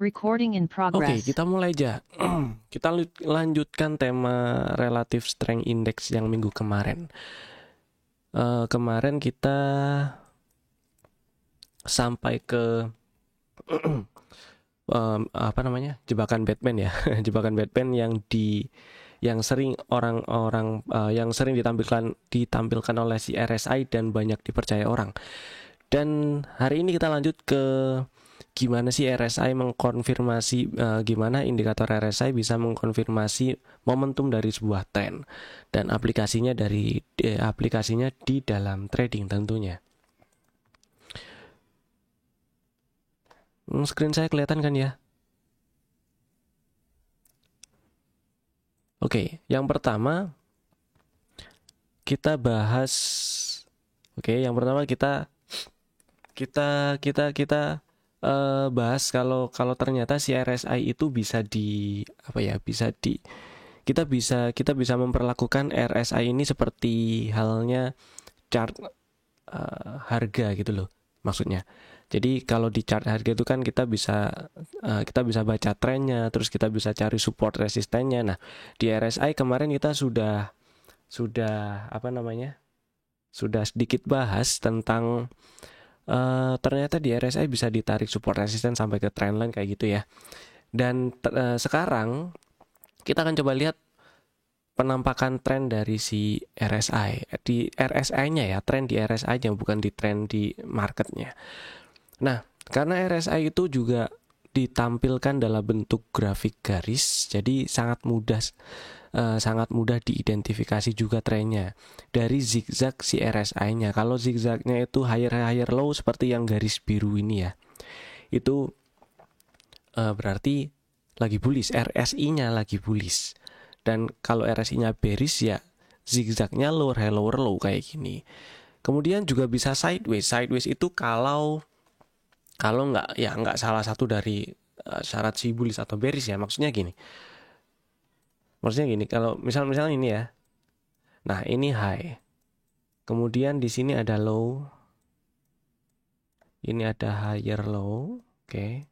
Recording in Oke, progress. kita mulai aja. Kita lanjutkan tema Relative Strength Index yang minggu kemarin. Kemarin kita sampai ke jebakan Batman ya. Jebakan Batman yang sering orang-orang yang sering ditampilkan oleh si RSI dan banyak dipercaya orang. Dan hari ini kita lanjut ke gimana sih RSI mengkonfirmasi, gimana indikator RSI bisa mengkonfirmasi momentum dari sebuah tren dan aplikasinya di dalam trading tentunya. Screen saya kelihatan kan ya? Oke, yang pertama kita bahas. Oke, yang pertama kita bahas kalau ternyata si RSI itu kita bisa memperlakukan RSI ini seperti halnya chart harga gitu loh maksudnya. Jadi kalau di chart harga itu kan kita bisa baca trennya, terus kita bisa cari support resistennya. Nah, di RSI kemarin kita sudah sedikit bahas tentang ternyata di RSI bisa ditarik support resisten sampai ke trendline kayak gitu ya. Dan sekarang kita akan coba lihat penampakan tren dari si RSI di RSI-nya ya, tren di RSI-nya bukan di tren di marketnya. Nah, karena RSI itu juga ditampilkan dalam bentuk grafik garis, jadi sangat mudah diidentifikasi juga trennya dari zigzag si RSI-nya. Kalau zigzagnya itu higher low seperti yang garis biru ini ya, itu berarti lagi bullish, RSI-nya lagi bullish. Dan kalau RSI-nya bearish ya zigzagnya lower low kayak gini. Kemudian juga bisa sideways. Sideways itu kalau nggak salah satu dari syarat si bullish atau bearish ya. Maksudnya gini, kalau misalnya ini ya. Nah, ini high. Kemudian di sini ada low. Ini ada higher low. Oke.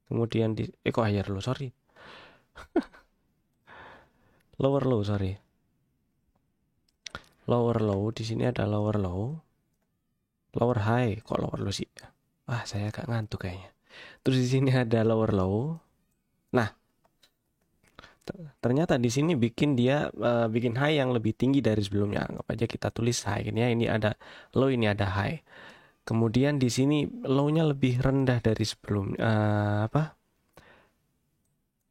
Kemudian kok higher low, sorry. Lower low, sorry. Lower low, di sini ada lower low. Lower high, kok lower low sih? Saya agak ngantuk kayaknya. Terus di sini ada lower low. Nah, ternyata di sini bikin high yang lebih tinggi dari sebelumnya. Anggap aja kita tulis high ini ya. Ini ada low, ini ada high. Kemudian di sini low-nya lebih rendah dari sebelumnya.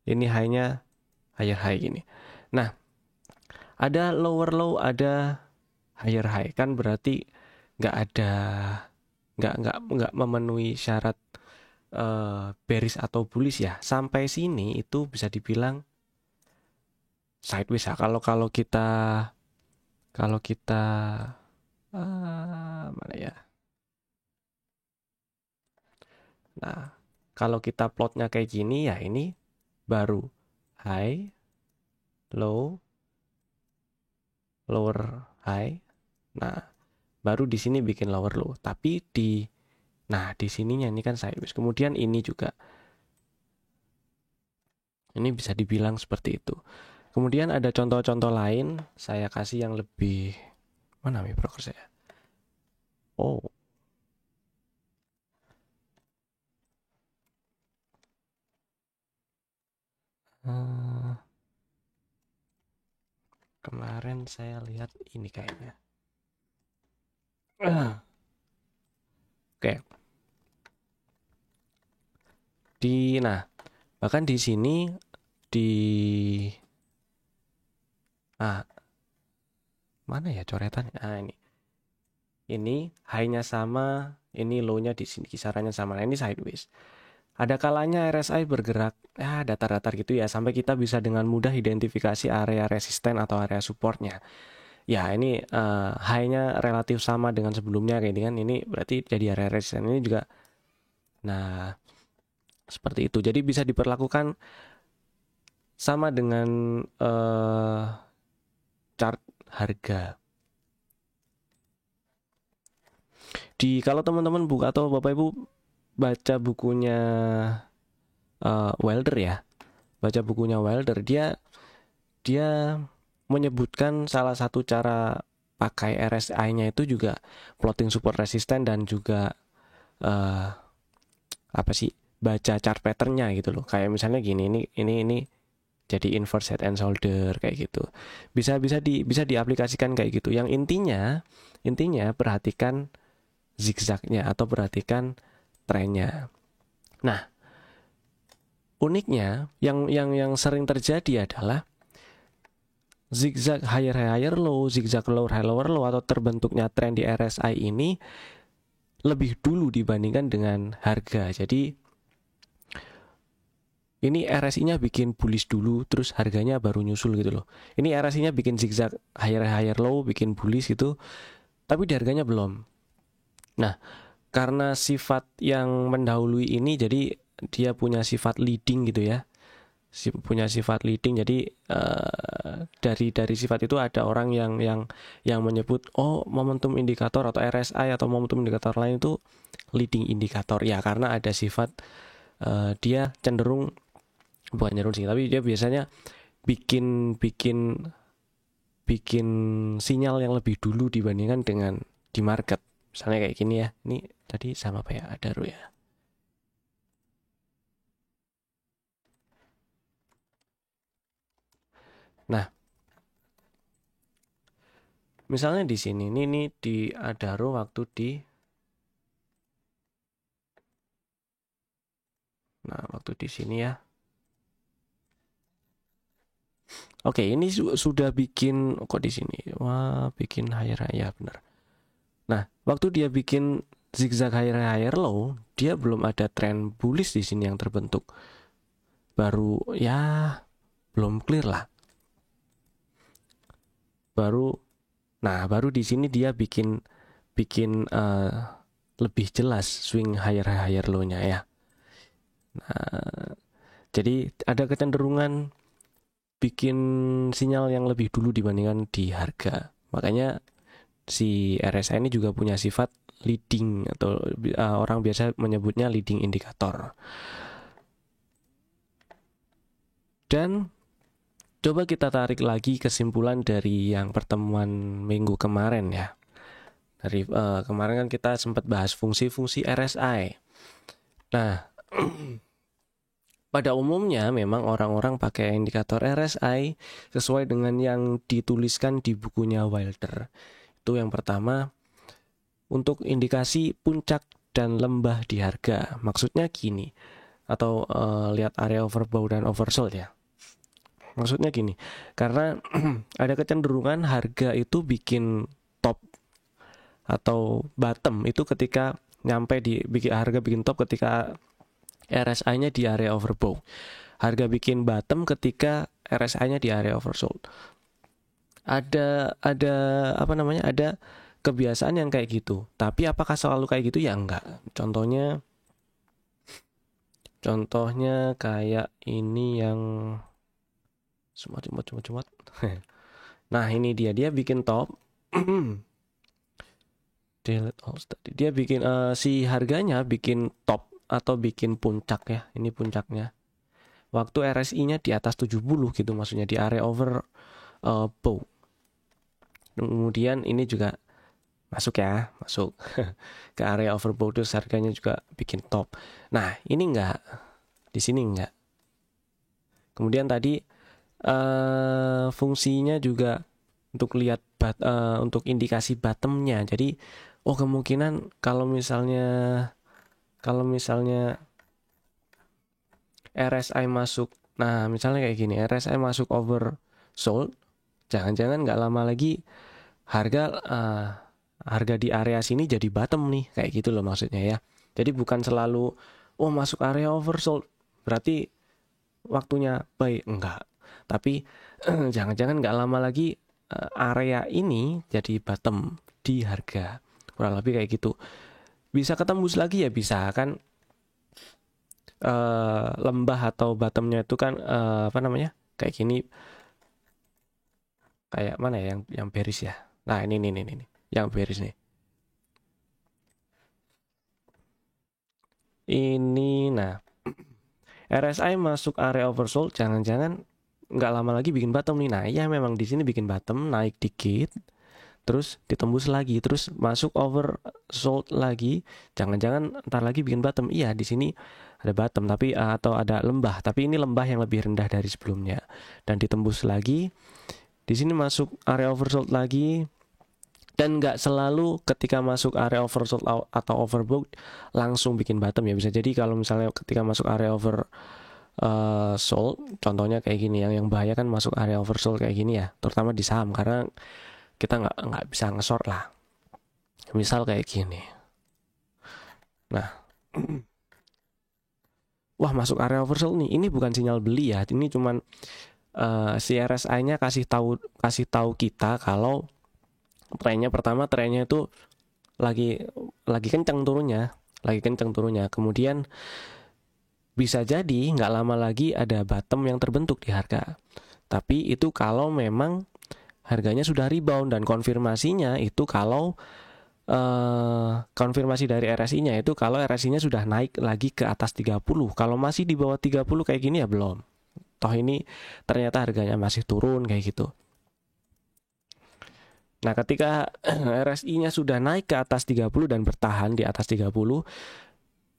Ini high-nya higher high gini. Nah, ada lower low, ada higher high, kan berarti nggak memenuhi syarat bearish atau bullish ya. Sampai sini itu bisa dibilang sideways ya. Kalau kita mana ya? Nah, kalau kita plotnya kayak gini ya, ini baru high, low, lower high. Nah, baru di sini bikin lower low. Tapi di sininya ini kan sideways. Kemudian ini juga. Ini bisa dibilang seperti itu. Kemudian ada contoh-contoh lain. Saya kasih yang lebih, mana nih broker saya? Oh. Kemarin saya lihat ini kayaknya. Oke. Bahkan di sini mana ya coretannya? Ini. Ini high-nya sama, ini low-nya di sini kisarannya sama. Nah, ini sideways. Ada kalanya RSI bergerak datar-datar gitu ya, sampai kita bisa dengan mudah identifikasi area resisten atau area supportnya. Ya, ini high-nya relatif sama dengan sebelumnya kayak ini kan. Ini berarti jadi area resisten ini juga. Nah, seperti itu. Jadi bisa diperlakukan sama dengan chart harga. Kalau teman-teman buka atau Bapak Ibu baca bukunya Wilder ya, baca bukunya Wilder, dia menyebutkan salah satu cara pakai RSI-nya itu juga plotting support resistance dan juga uh, apa sih, baca chart pattern-nya gitu loh. Kayak misalnya gini, ini jadi inverse head and shoulder kayak gitu. Bisa diaplikasikan kayak gitu. Yang intinya perhatikan zigzagnya atau perhatikan trennya. Nah, uniknya yang sering terjadi adalah zigzag higher low, zigzag lower low atau terbentuknya tren di RSI ini lebih dulu dibandingkan dengan harga. Jadi ini RSI-nya bikin bullish dulu, terus harganya baru nyusul gitu loh. Ini RSI-nya bikin zigzag higher low, bikin bullish gitu, tapi di harganya belum. Nah, karena sifat yang mendahului ini, jadi dia punya sifat leading gitu ya. Punya sifat leading, jadi dari sifat itu ada orang yang menyebut momentum indikator atau RSI atau momentum indikator lain itu leading indikator ya, karena ada sifat dia cenderung, bukan cenderung sih, tapi dia biasanya bikin sinyal yang lebih dulu dibandingkan dengan di market. Misalnya kayak gini ya, ini tadi sama apa ya, ada ya. Nah, misalnya di sini nih di Adaro waktu di sini ya. Oke, ini sudah bikin kok di sini. Wah, bikin higher ya benar. Nah, waktu dia bikin zigzag higher low, dia belum ada tren bullish di sini yang terbentuk. Baru ya belum clear lah. Baru di sini dia bikin lebih jelas swing higher low-nya ya. Nah, jadi ada kecenderungan bikin sinyal yang lebih dulu dibandingkan di harga. Makanya si RSI ini juga punya sifat leading atau orang biasa menyebutnya leading indikator. Dan coba kita tarik lagi kesimpulan dari yang pertemuan minggu kemarin ya. Dari kemarin kan kita sempat bahas fungsi-fungsi RSI. Nah, pada umumnya memang orang-orang pakai indikator RSI sesuai dengan yang dituliskan di bukunya Wilder. Itu yang pertama, untuk indikasi puncak dan lembah di harga. Maksudnya gini, atau lihat area overbought dan oversold ya. Maksudnya gini, karena ada kecenderungan harga itu bikin top atau bottom itu ketika nyampe harga bikin top ketika RSI-nya di area overbought. Harga bikin bottom ketika RSI-nya di area oversold. Ada apa namanya? Ada kebiasaan yang kayak gitu. Tapi apakah selalu kayak gitu? Ya enggak. Contohnya kayak ini yang cuma. Nah, ini dia bikin top. Dia bikin si harganya bikin top atau bikin puncak ya. Ini puncaknya. Waktu RSI-nya di atas 70 gitu, maksudnya di area overbought. Kemudian ini juga masuk ke area overbought, terus harganya juga bikin top. Nah, ini enggak. Di sini enggak. Kemudian tadi fungsinya juga untuk lihat untuk indikasi bottomnya. Jadi kemungkinan kalau misalnya RSI masuk, nah misalnya kayak gini, RSI masuk oversold, jangan-jangan nggak lama lagi harga di area sini jadi bottom nih, kayak gitu loh maksudnya ya. Jadi bukan selalu masuk area oversold berarti waktunya buy, enggak. Tapi jangan-jangan nggak lama lagi area ini jadi bottom di harga, kurang lebih kayak gitu. Bisa ketembus lagi ya, bisa kan, lembah atau bottomnya itu kan apa namanya, kayak gini, kayak mana ya yang bearish ya. Nah ini yang bearish nih. Ini nah RSI masuk area oversold, jangan-jangan nggak lama lagi bikin bottom nih. Nah, ya memang di sini bikin bottom, naik dikit, terus ditembus lagi, terus masuk oversold lagi, jangan-jangan ntar lagi bikin bottom. Iya, di sini ada bottom tapi atau ada lembah, tapi ini lembah yang lebih rendah dari sebelumnya, dan ditembus lagi. Di sini masuk area oversold lagi, dan nggak selalu ketika masuk area oversold atau overbought langsung bikin bottom ya. Bisa jadi kalau misalnya ketika masuk area sold, contohnya kayak gini, yang bahaya kan masuk area oversold kayak gini ya, terutama di saham, karena kita nggak bisa nge-short lah. Misal kayak gini. Nah, wah masuk area oversold nih. Ini bukan sinyal beli ya. Ini cuman si RSI-nya kasih tahu kita kalau trennya itu lagi kencang turunnya, Kemudian bisa jadi nggak lama lagi ada bottom yang terbentuk di harga. Tapi itu kalau memang harganya sudah rebound, dan konfirmasinya itu kalau konfirmasi dari RSI-nya itu kalau RSI-nya sudah naik lagi ke atas 30. Kalau masih di bawah 30 kayak gini ya belum. Toh ini ternyata harganya masih turun kayak gitu. Nah, ketika RSI-nya sudah naik ke atas 30 dan bertahan di atas 30,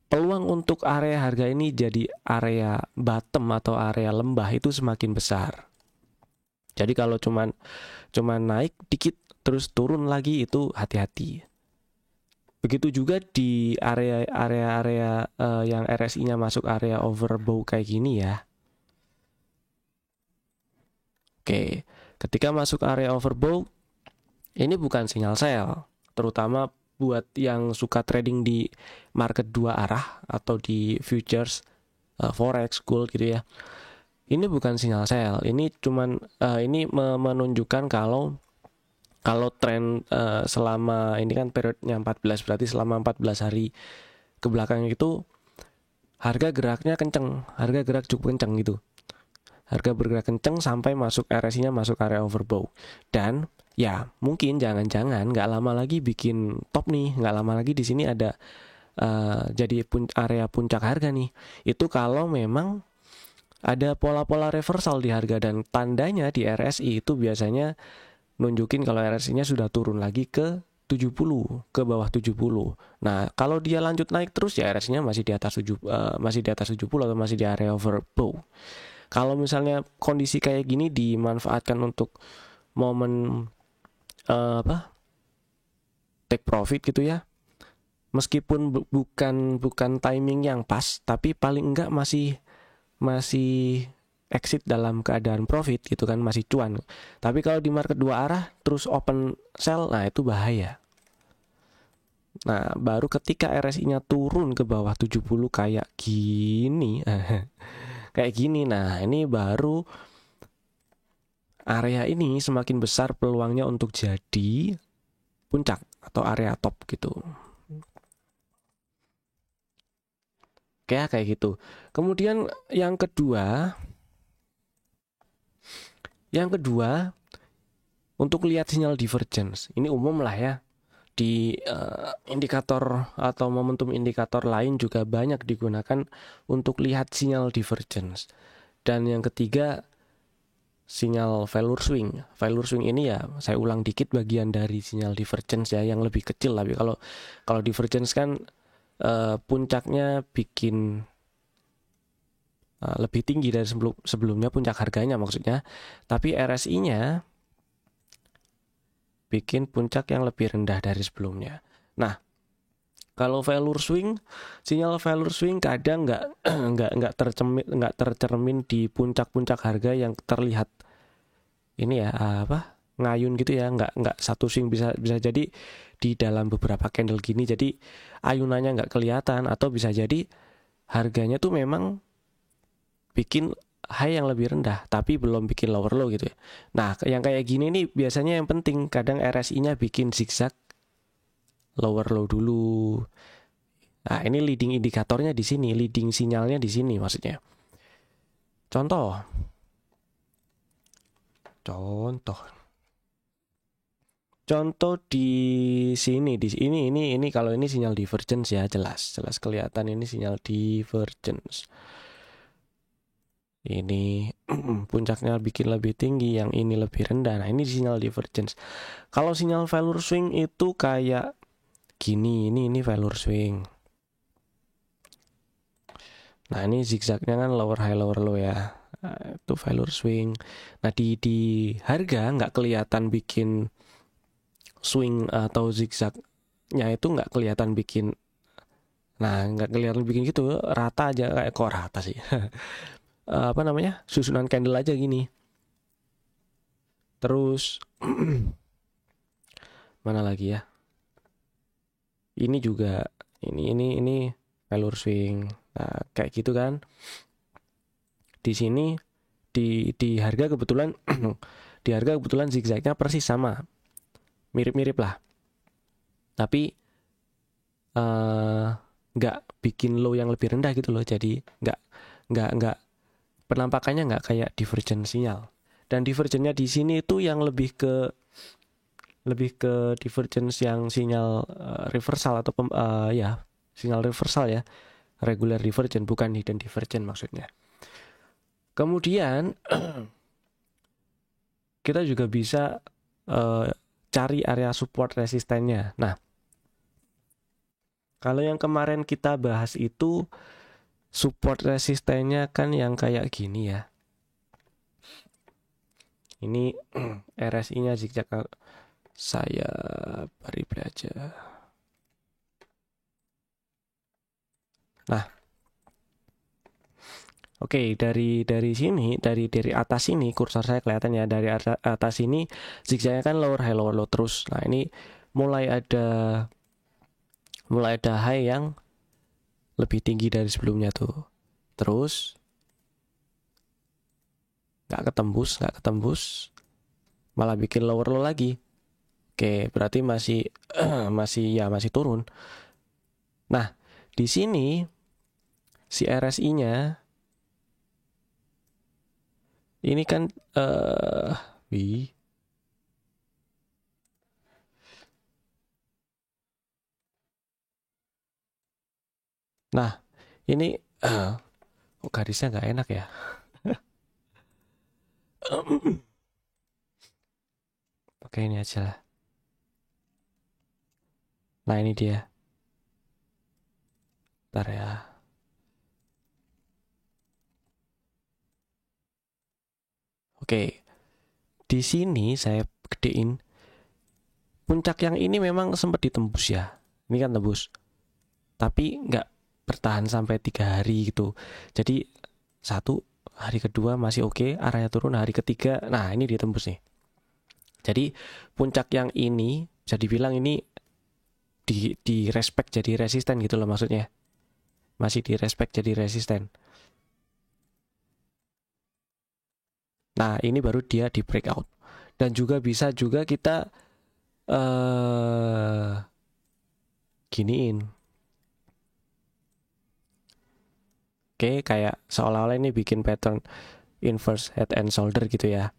peluang untuk area harga ini jadi area bottom atau area lembah itu semakin besar. Jadi kalau cuman naik dikit terus turun lagi, itu hati-hati. Begitu juga di area yang RSI-nya masuk area overbought kayak gini ya. Oke, ketika masuk area overbought, ini bukan sinyal sell, terutama buat yang suka trading di market dua arah atau di futures, forex, gold gitu ya. Ini bukan sinyal sell, ini cuman ini menunjukkan kalau tren selama ini kan periodnya 14, berarti selama 14 hari ke belakang itu harga geraknya kenceng, harga gerak cukup kenceng gitu. Harga bergerak kenceng sampai masuk RSI-nya masuk area overbought, dan ya mungkin jangan-jangan nggak lama lagi bikin top nih, nggak lama lagi di sini ada jadi area puncak harga nih. Itu kalau memang ada pola-pola reversal di harga, dan tandanya di RSI itu biasanya nunjukin kalau RSI-nya sudah turun lagi ke 70, ke bawah 70. Nah, kalau dia lanjut naik terus ya RSI-nya masih di atas 70 atau masih di area overbought. Kalau misalnya kondisi kayak gini dimanfaatkan untuk momen take profit gitu ya, meskipun bukan timing yang pas, tapi paling enggak masih exit dalam keadaan profit gitu kan, masih cuan. Tapi kalau di market dua arah terus open sell, nah itu bahaya. Nah, baru ketika RSI-nya turun ke bawah 70 kayak gini nah ini baru area ini semakin besar peluangnya untuk jadi puncak atau area top gitu. Kayak gitu. Kemudian yang kedua untuk lihat sinyal divergence. Ini umum lah ya. Di indikator atau momentum indikator lain juga banyak digunakan untuk lihat sinyal divergence. Dan yang ketiga, sinyal value swing. Value swing ini ya saya ulang dikit bagian dari sinyal divergence ya, yang lebih kecil. Tapi kalau divergence kan puncaknya bikin lebih tinggi dari sebelumnya, puncak harganya maksudnya. Tapi RSI-nya bikin puncak yang lebih rendah dari sebelumnya. Nah, kalau value swing, sinyal value swing kadang nggak tercermin di puncak-puncak harga yang terlihat ini ya ngayun gitu ya, nggak satu swing, bisa jadi di dalam beberapa candle gini, jadi ayunannya nggak kelihatan, atau bisa jadi harganya tuh memang bikin high yang lebih rendah tapi belum bikin lower low gitu ya. Nah, yang kayak gini nih biasanya yang penting kadang RSI-nya bikin zigzag lower low dulu. Nah, ini leading indikatornya di sini, leading sinyalnya di sini maksudnya. Contoh di sini, ini kalau ini sinyal divergence ya, jelas kelihatan ini sinyal divergence. Ini puncaknya bikin lebih tinggi, yang ini lebih rendah. Nah, ini sinyal divergence. Kalau sinyal value swing itu kayak gini, ini value swing. Nah, ini zigzagnya kan lower high lower low ya. Nah, itu value swing. Nah, di harga nggak kelihatan bikin swing atau zigzagnya itu nggak kelihatan bikin. Nah, nggak kelihatan bikin gitu, rata aja, kayak kok rata sih. Apa namanya, susunan candle aja gini. Terus mana lagi ya? Ini juga ini value swing. Nah, kayak gitu kan. Di sini di harga kebetulan di harga kebetulan zigzagnya persis sama, mirip-mirip lah. Tapi nggak bikin low yang lebih rendah gitu loh. Jadi nggak penampakannya nggak kayak divergent sinyal. Dan divergentnya di sini itu yang lebih ke divergence yang sinyal reversal atau ya sinyal reversal ya, regular divergent bukan hidden divergent maksudnya. Kemudian kita juga bisa cari area support resistennya. Nah, kalau yang kemarin kita bahas itu support resistennya kan yang kayak gini ya. Ini RSI-nya zigzag. Saya beri aja. Nah, oke, dari sini, dari atas ini kursor saya kelihatan ya, dari atas ini zigzagnya kan lower high lower low terus. Nah, ini mulai ada high yang lebih tinggi dari sebelumnya tuh. Terus nggak ketembus, malah bikin lower low lagi. Oke, berarti masih turun. Nah, di sini si RSI-nya ini kan nah, ini garisnya nggak enak ya. Oke, ini aja lah. Nah, ini dia. Bentar ya. Oke. Di sini saya gedein. Puncak yang ini memang sempat ditembus ya. Ini kan tembus. Tapi nggak bertahan sampai 3 hari gitu. Jadi hari kedua masih oke, arahnya turun, hari ketiga, nah ini ditembus nih. Jadi puncak yang ini bisa dibilang ini di respect jadi resisten gitu loh maksudnya. Masih di respect jadi resisten. Nah, ini baru dia di breakout. Dan juga bisa juga kita giniin. Oke, kayak seolah-olah ini bikin pattern inverse head and shoulder gitu ya.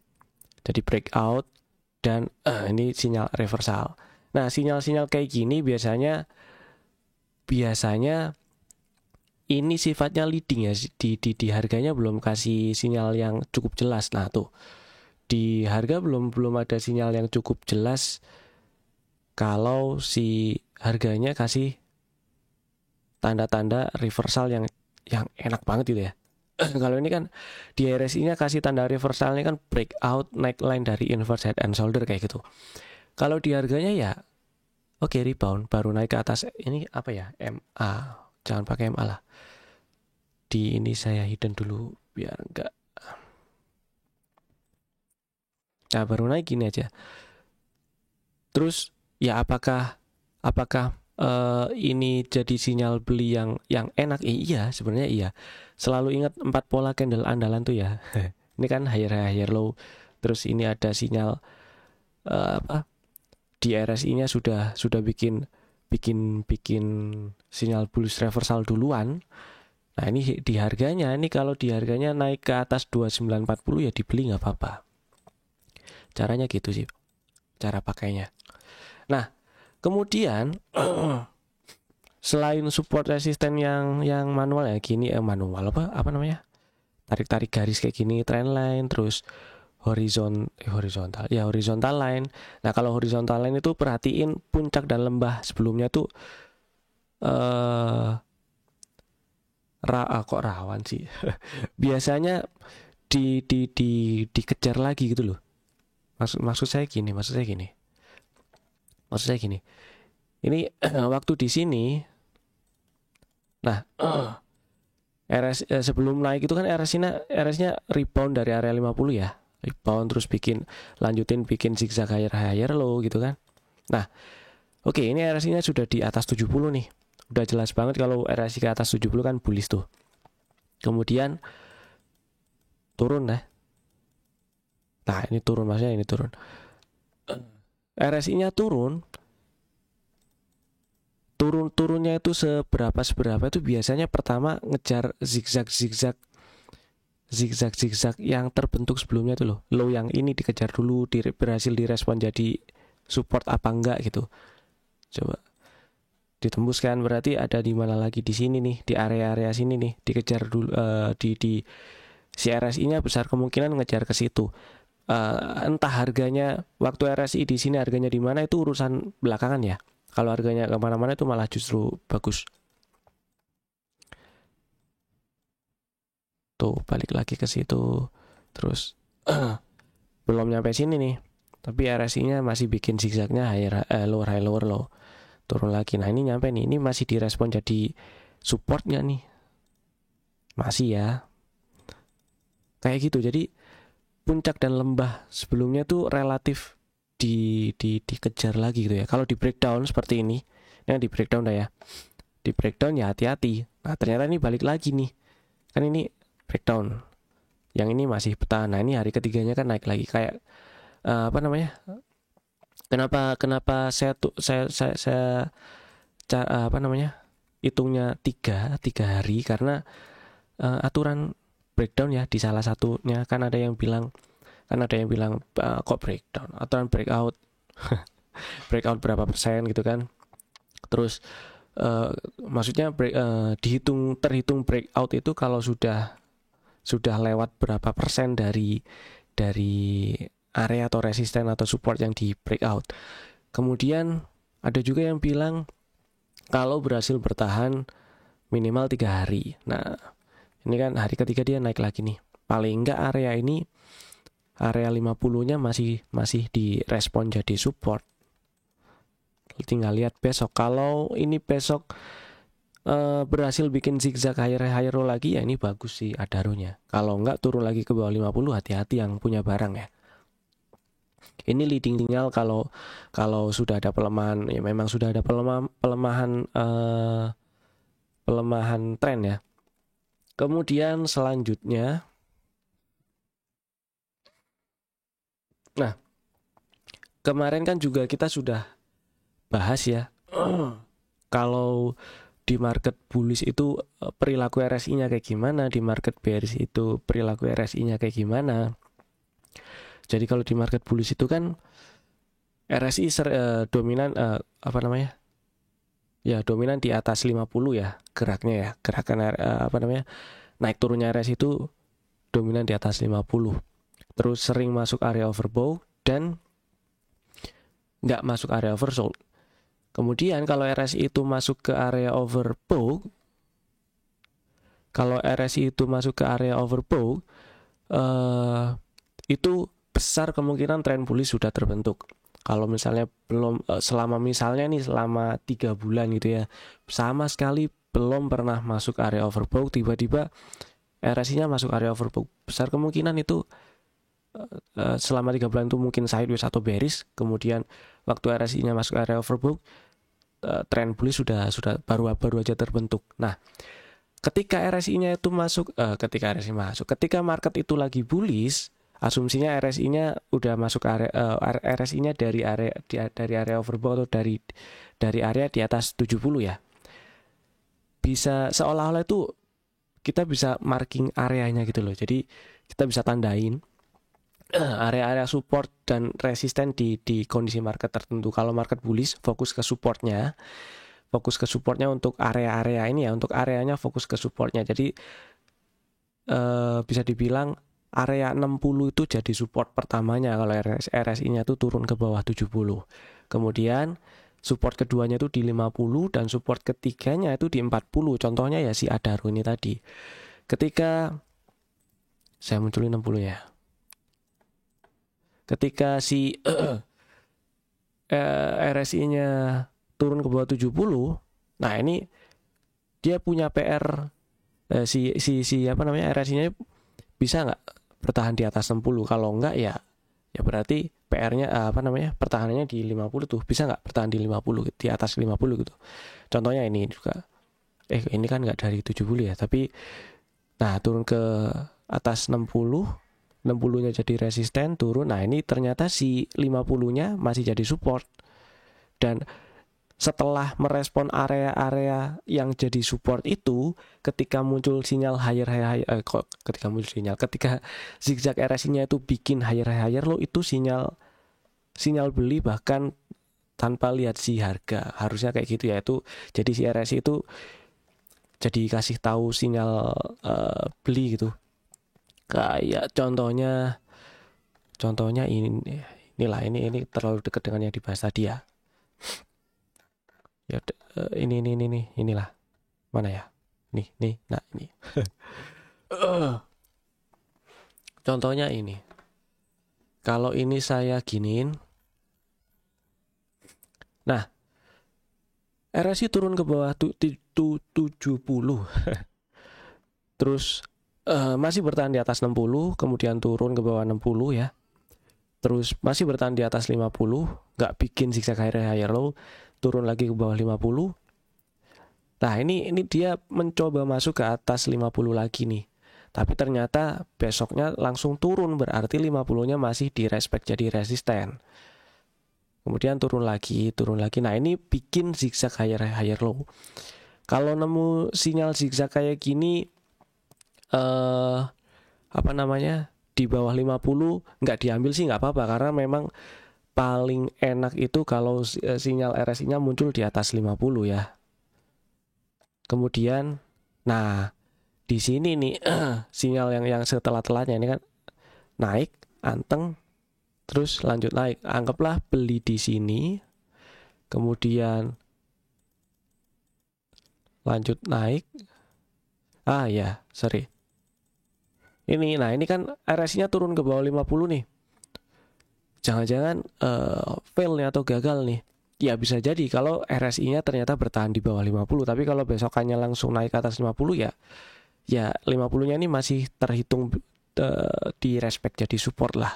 Jadi breakout dan ini sinyal reversal. Nah, sinyal-sinyal kayak gini biasanya ini sifatnya leading ya, di harganya belum kasih sinyal yang cukup jelas. Nah, tuh di harga belum ada sinyal yang cukup jelas kalau si harganya kasih tanda-tanda reversal yang enak banget gitu ya. Kalau ini kan di RSI-nya kasih tanda reversal ini kan breakout naik line dari inverse head and shoulder kayak gitu. Kalau di harganya ya oke, rebound baru naik ke atas. Ini apa ya, MA, jangan pakai MA lah. Di ini saya hidden dulu biar enggak. Nah, baru naik gini aja. Terus ya apakah ini jadi sinyal beli yang enak? Iya, sebenarnya iya. Selalu ingat 4 pola candle andalan tuh ya. Ini kan higher low. Terus ini ada sinyal di RSI-nya sudah bikin sinyal bullish reversal duluan. Nah, ini di harganya, ini kalau di harganya naik ke atas 2940 ya dibeli nggak apa-apa. Caranya gitu sih, cara pakainya. Nah, kemudian selain support resisten yang manual ya, gini manual apa namanya? tarik-tarik garis kayak gini, trendline, terus horizontal line. Nah, kalau horizontal line itu perhatiin puncak dan lembah sebelumnya tuh kok rawan sih. Biasanya dikejar lagi gitu loh. Maksud saya gini. Ini waktu di sini. Nah, sebelum naik itu kan RS-nya rebound dari area 50 ya. Rebound terus lanjutin bikin zigzag higher low gitu kan. Nah, oke, ini RSI-nya sudah di atas 70 nih. Udah jelas banget kalau RSI ke atas 70 kan bullish tuh. Kemudian turun nah. Nah, ini turun, maksudnya ini turun. RSI-nya turunnya itu seberapa itu biasanya pertama ngejar zigzag yang terbentuk sebelumnya itu loh. Low yang ini dikejar dulu, berhasil direspon jadi support apa enggak gitu. Coba ditembuskan, berarti ada di mana lagi, di sini nih, di area-area sini nih, dikejar dulu. Di si RSI-nya besar kemungkinan ngejar ke situ. Entah harganya waktu RSI di sini harganya di mana itu urusan belakangan ya. Kalau harganya kemana-mana itu malah justru bagus. Tuh balik lagi ke situ, terus belum nyampe sini nih, tapi RSI-nya masih bikin zigzagnya high lower low, turun lagi. Nah, ini nyampe nih, ini masih direspon jadi supportnya nih, masih ya kayak gitu. Jadi puncak dan lembah sebelumnya tuh relatif dikejar lagi gitu ya. Kalau di breakdown seperti ini di breakdown dah ya, di breakdown ya hati-hati. Nah, ternyata ini balik lagi nih, kan ini breakdown, yang ini masih bertahan. Nah, ini hari ketiganya kan naik lagi, kayak kenapa saya hitungnya tiga hari, karena aturan breakdown ya. Di salah satunya kan ada yang bilang kok breakdown, aturan breakout breakout berapa persen gitu kan. Terus maksudnya terhitung breakout itu kalau sudah lewat berapa persen dari area atau resisten atau support yang di breakout. Kemudian ada juga yang bilang kalau berhasil bertahan minimal 3 hari. Nah, ini kan hari ketiga dia naik lagi nih. Paling enggak area ini, area 50-nya masih direspon jadi support. Tinggal lihat besok. Kalau ini besok berhasil bikin zigzag higher low lagi, ya ini bagus sih adarunya. Kalau enggak turun lagi ke bawah 50, hati-hati yang punya barang ya. Ini leading signal kalau sudah ada pelemahan, ya memang sudah ada pelemahan tren ya. Kemudian selanjutnya, nah kemarin kan juga kita sudah bahas ya, kalau di market bullish itu perilaku RSI-nya kayak gimana, di market bearish itu perilaku RSI-nya kayak gimana. Jadi kalau di market bullish itu kan RSI dominan dominan di atas 50 ya geraknya ya. Gerakan naik turunnya RSI itu dominan di atas 50. Terus sering masuk area overbought dan nggak masuk area oversold. Kemudian kalau RSI itu masuk ke area overbought, itu besar kemungkinan tren bullish sudah terbentuk. Kalau misalnya belum, selama 3 bulan gitu ya, sama sekali belum pernah masuk area overbought, tiba-tiba RSI-nya masuk area overbought, besar kemungkinan itu selama 3 bulan itu mungkin sideways atau bearish. Kemudian waktu RSI-nya masuk area overbought, tren bullish sudah baru aja terbentuk. Nah, ketika RSI-nya itu ketika market itu lagi bullish, asumsinya RSI-nya udah masuk RSI-nya dari area overbought atau dari area di atas 70 ya. Bisa seolah-olah itu kita bisa marking areanya gitu loh. Jadi kita bisa tandain area-area support dan resisten di kondisi market tertentu. Kalau market bullish fokus ke supportnya untuk area-area ini ya, untuk areanya fokus ke supportnya. Jadi bisa dibilang area 60 itu jadi support pertamanya kalau RSI-nya tuh turun ke bawah 70. Kemudian support keduanya itu di 50 dan support ketiganya itu di 40. Contohnya ya si Adaro ini tadi. Ketika saya munculin 60 ya. Ketika si RSI-nya turun ke bawah 70, nah ini dia punya PR si apa namanya RSI-nya bisa nggak bertahan di atas 60. Kalau enggak ya berarti PR-nya apa namanya pertahanannya di 50 tuh bisa nggak bertahan di 50 di atas 50 gitu. Contohnya ini juga ini kan nggak dari 70 ya, tapi nah turun ke atas 60-nya jadi resisten, turun. Nah ini ternyata si 50-nya masih jadi support. Dan setelah merespon area-area yang jadi support itu, ketika muncul sinyal ketika zigzag RSI-nya itu bikin higher low, itu sinyal beli bahkan tanpa lihat si harga. Harusnya kayak gitu ya, itu jadi si RSI itu jadi kasih tahu sinyal beli gitu. Kayak contohnya inilah ini terlalu dekat dengan yang dibahas tadi ya. Ya inilah mana ya nih nah ini contohnya ini kalau ini saya giniin, nah RSI turun ke bawah 70 terus masih bertahan di atas 60, kemudian turun ke bawah 60 ya, terus masih bertahan di atas 50, nggak bikin zigzag higher low, turun lagi ke bawah 50. Nah ini dia mencoba masuk ke atas 50 lagi nih, tapi ternyata besoknya langsung turun, berarti 50-nya masih direspek jadi resisten. Kemudian turun lagi. Nah ini bikin zigzag higher low. Kalau nemu sinyal zigzag kayak gini apa namanya di bawah 50 nggak diambil sih nggak apa-apa, karena memang paling enak itu kalau sinyal RSI-nya muncul di atas 50 ya. Kemudian nah di sini nih sinyal yang setelah-telahnya ini kan naik anteng terus lanjut naik, anggaplah beli di sini, kemudian lanjut naik. Ini kan RSI-nya turun ke bawah 50 nih. Jangan-jangan fail nih atau gagal nih. Ya bisa jadi kalau RSI-nya ternyata bertahan di bawah 50, tapi kalau besokannya langsung naik ke atas 50 ya 50-nya ini masih terhitung di respect jadi support lah.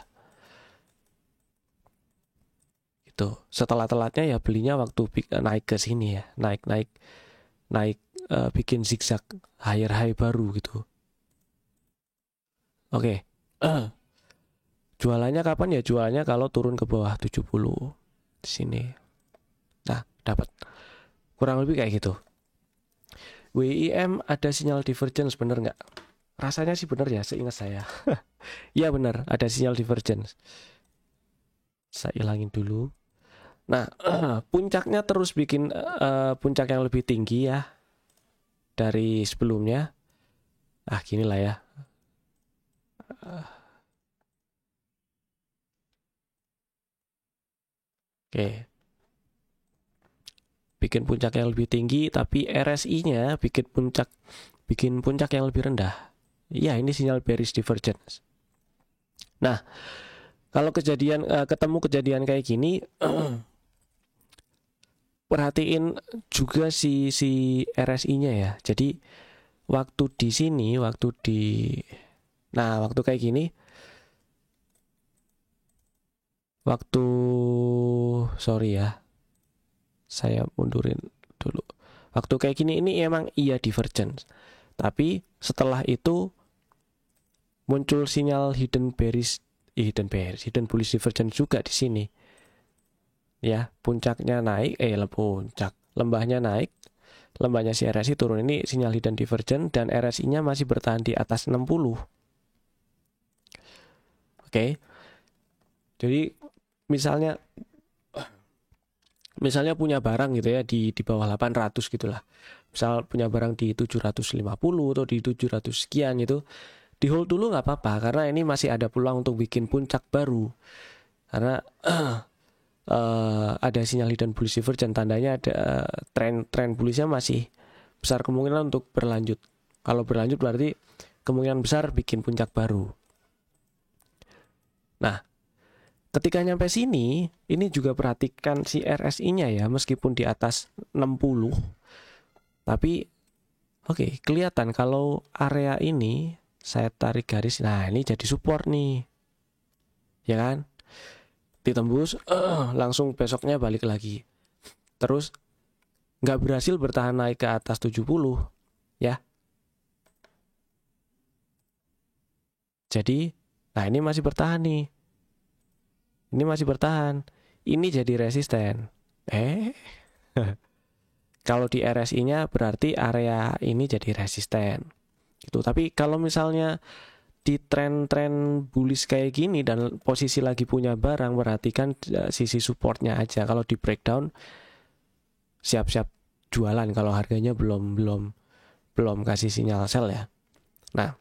Itu setelah telatnya ya belinya waktu naik ke sini ya, naik bikin zigzag high baru gitu. Oke. Jualannya kapan ya? Jualannya kalau turun ke bawah 70 di sini. Nah, dapat. Kurang lebih kayak gitu. WIM ada sinyal divergence, bener nggak? Rasanya sih bener ya, seingat saya. Iya bener, ada sinyal divergence. Saya ilangin dulu. Nah, puncaknya terus bikin puncak yang lebih tinggi ya dari sebelumnya. Gini lah ya. Oke. Bikin puncak yang lebih tinggi, tapi RSI-nya bikin puncak yang lebih rendah. Ya, ini sinyal bearish divergence. Nah, kalau ketemu kejadian kayak gini, perhatiin juga si RSI-nya ya. Jadi waktu di sini, waktu kayak gini, sorry ya, saya mundurin dulu. Waktu kayak gini ini emang iya divergence, tapi setelah itu muncul sinyal hidden bullish divergence juga di sini. Ya, puncaknya naik, lembahnya naik, lembahnya si RSI turun, ini sinyal hidden divergence dan RSI-nya masih bertahan di atas 60. Oke. Jadi misalnya punya barang gitu ya di bawah 800 gitulah. Misal punya barang di 750 atau di 700 sekian gitu. Di hold dulu nggak apa-apa karena ini masih ada peluang untuk bikin puncak baru. Karena ada sinyal hidden bullish divergence, tandanya ada tren bullishnya masih besar kemungkinan untuk berlanjut. Kalau berlanjut berarti kemungkinan besar bikin puncak baru. Nah, ketika nyampe sini, ini juga perhatikan si RSI-nya ya, meskipun di atas 60. Tapi oke, kelihatan kalau area ini saya tarik garis, nah ini jadi support nih. Ya kan? Ditembus, langsung besoknya balik lagi. Terus nggak berhasil bertahan naik ke atas 70 ya. Jadi, nah ini masih bertahan nih. Ini masih bertahan. Ini jadi resisten. Kalau di RSI-nya berarti area ini jadi resisten. Gitu. Tapi kalau misalnya di tren-tren bullish kayak gini dan posisi lagi punya barang, perhatikan sisi supportnya aja. Kalau di breakdown siap-siap jualan kalau harganya belum kasih sinyal sell ya. Nah,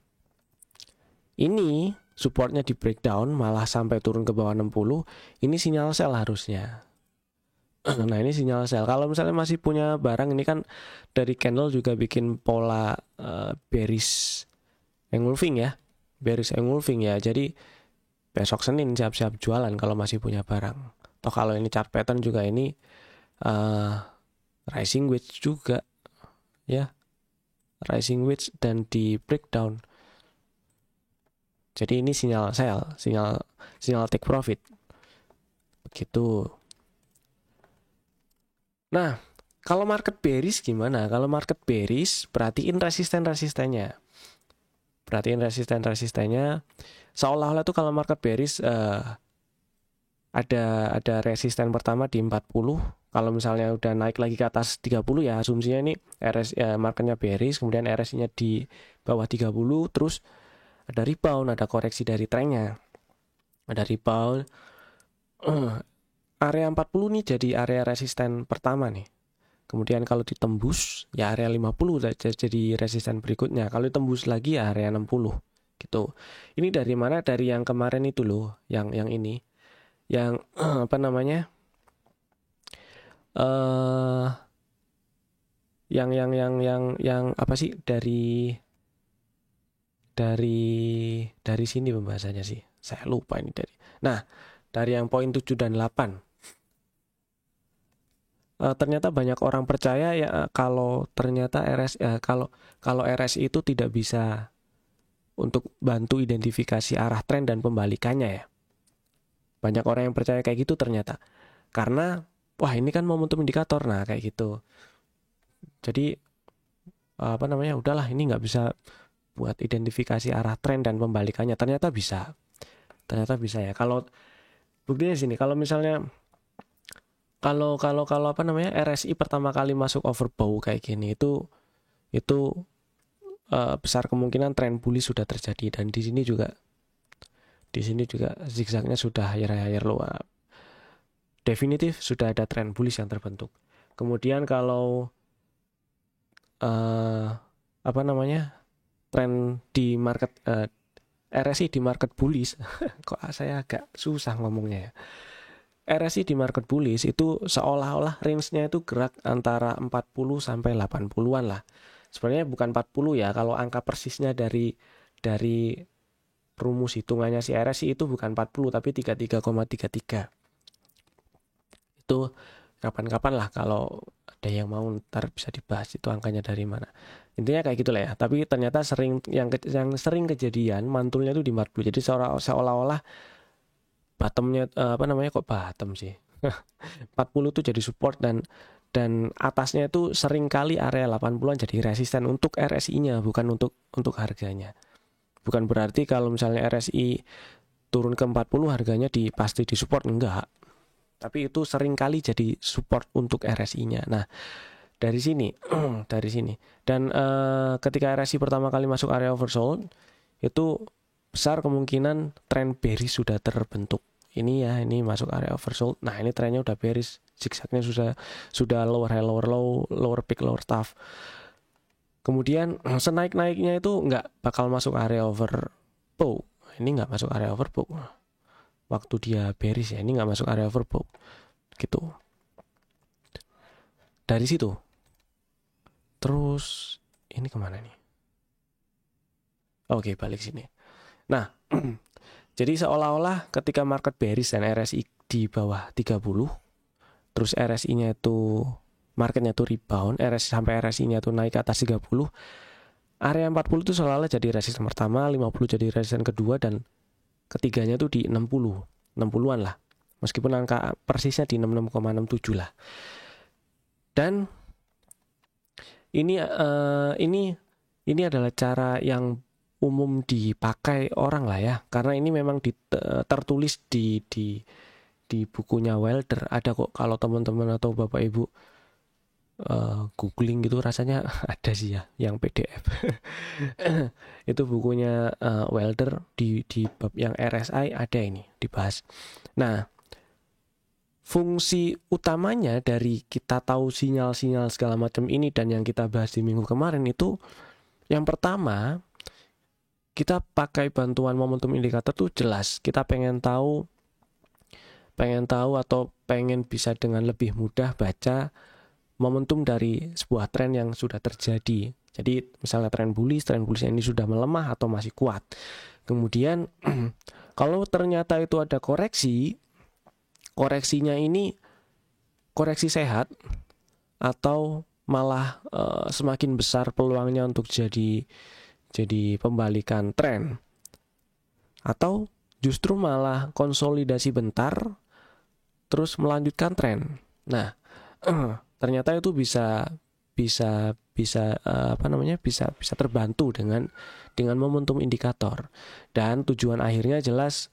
ini supportnya di breakdown malah sampai turun ke bawah 60, ini sinyal sell harusnya. Nah ini sinyal sell. Kalau misalnya masih punya barang, ini kan dari candle juga bikin pola bearish engulfing ya, bearish engulfing ya. Jadi besok Senin siap-siap jualan kalau masih punya barang. Toh kalau ini chart pattern juga ini rising wedge juga ya, rising wedge dan di breakdown. Jadi ini sinyal sell, sinyal take profit. Begitu. Nah, kalau market bearish gimana? Kalau market bearish, perhatiin resisten-resistennya. Perhatiin resisten-resistennya. Seolah-olah tuh kalau market bearish ada resisten pertama di 40. Kalau misalnya udah naik lagi ke atas 30 ya, asumsinya ini marketnya bearish, kemudian RSI-nya di bawah 30, terus ada rebound, ada koreksi dari trennya. Ada rebound. Area 40 nih jadi area resisten pertama nih. Kemudian kalau ditembus ya area 50 jadi resisten berikutnya. Kalau ditembus lagi ya area 60 gitu. Ini dari mana? Dari yang kemarin itu loh, yang ini. Yang apa namanya? Yang apa sih dari sini pembahasannya sih. Saya lupa ini dari. Nah, dari yang poin 7 dan 8. Ternyata banyak orang percaya ya kalau ternyata kalau RSI itu tidak bisa untuk bantu identifikasi arah tren dan pembalikannya ya. Banyak orang yang percaya kayak gitu ternyata. Karena wah ini kan momentum indikator, nah kayak gitu. Jadi apa namanya, udahlah ini nggak bisa buat identifikasi arah tren dan pembalikannya. Ternyata bisa ya. Kalau buktinya sini, kalau misalnya kalau apa namanya, RSI pertama kali masuk overbought kayak gini itu besar kemungkinan tren bullish sudah terjadi, dan di sini juga zigzagnya sudah higher low. Definitif sudah ada tren bullish yang terbentuk. Kemudian kalau apa namanya, tren di market RSI di market bullish kok saya agak susah ngomongnya ya. RSI di market bullish itu seolah-olah range-nya itu gerak antara 40 sampai 80-an lah. Sebenarnya bukan 40 ya, kalau angka persisnya dari rumus hitungannya si RSI itu bukan 40 tapi 33,33. Itu kapan-kapan lah kalau ada yang mau ntar bisa dibahas itu angkanya dari mana. Intinya kayak gitulah ya. Tapi ternyata yang sering kejadian mantulnya itu di 40. Jadi seolah-olah bottomnya apa namanya, kok bottom sih 40 itu jadi support dan atasnya itu sering kali area 80-an jadi resisten untuk RSI-nya, bukan untuk harganya. Bukan berarti kalau misalnya RSI turun ke 40 harganya pasti di support, enggak. Tapi itu sering kali jadi support untuk RSI-nya. Nah, dari sini dan ketika RSI pertama kali masuk area oversold itu besar kemungkinan tren bearish sudah terbentuk. Ini ya, ini masuk area oversold. Nah, ini trennya udah bearish, zigzagnya sudah lower high, lower low, lower peak, lower top. Kemudian senaik-naiknya itu nggak bakal masuk area overbought. Ini nggak masuk area overbought. Waktu dia bearish ya, ini nggak masuk area overbought. Gitu. Dari situ. Terus ini kemana nih? Oke, balik sini. Nah, jadi seolah-olah ketika market bearish dan RSI di bawah 30, terus RSI-nya itu marketnya tuh rebound, sampai RSI-nya tuh naik ke atas 30, area 40 itu seolah-olah jadi resisten pertama, 50 jadi resisten kedua, dan ketiganya tuh di 60-an lah. Meskipun angka persisnya di 66,67 lah. Dan ini adalah cara yang umum dipakai orang lah ya, karena ini memang tertulis di bukunya Wilder. Ada kok, kalau teman-teman atau bapak ibu googling gitu rasanya ada sih ya yang PDF. Itu bukunya Wilder di bab yang RSI ada ini dibahas. Nah, fungsi utamanya dari kita tahu sinyal-sinyal segala macam ini dan yang kita bahas di minggu kemarin itu, yang pertama, kita pakai bantuan momentum indikator tuh jelas. Kita pengen tahu atau pengen bisa dengan lebih mudah baca momentum dari sebuah tren yang sudah terjadi. Jadi misalnya tren bullish ini sudah melemah atau masih kuat. Kemudian kalau ternyata itu ada koreksinya ini koreksi sehat atau malah semakin besar peluangnya untuk jadi pembalikan tren, atau justru malah konsolidasi bentar terus melanjutkan tren. Nah, ternyata itu bisa terbantu dengan momentum indikator. Dan tujuan akhirnya jelas,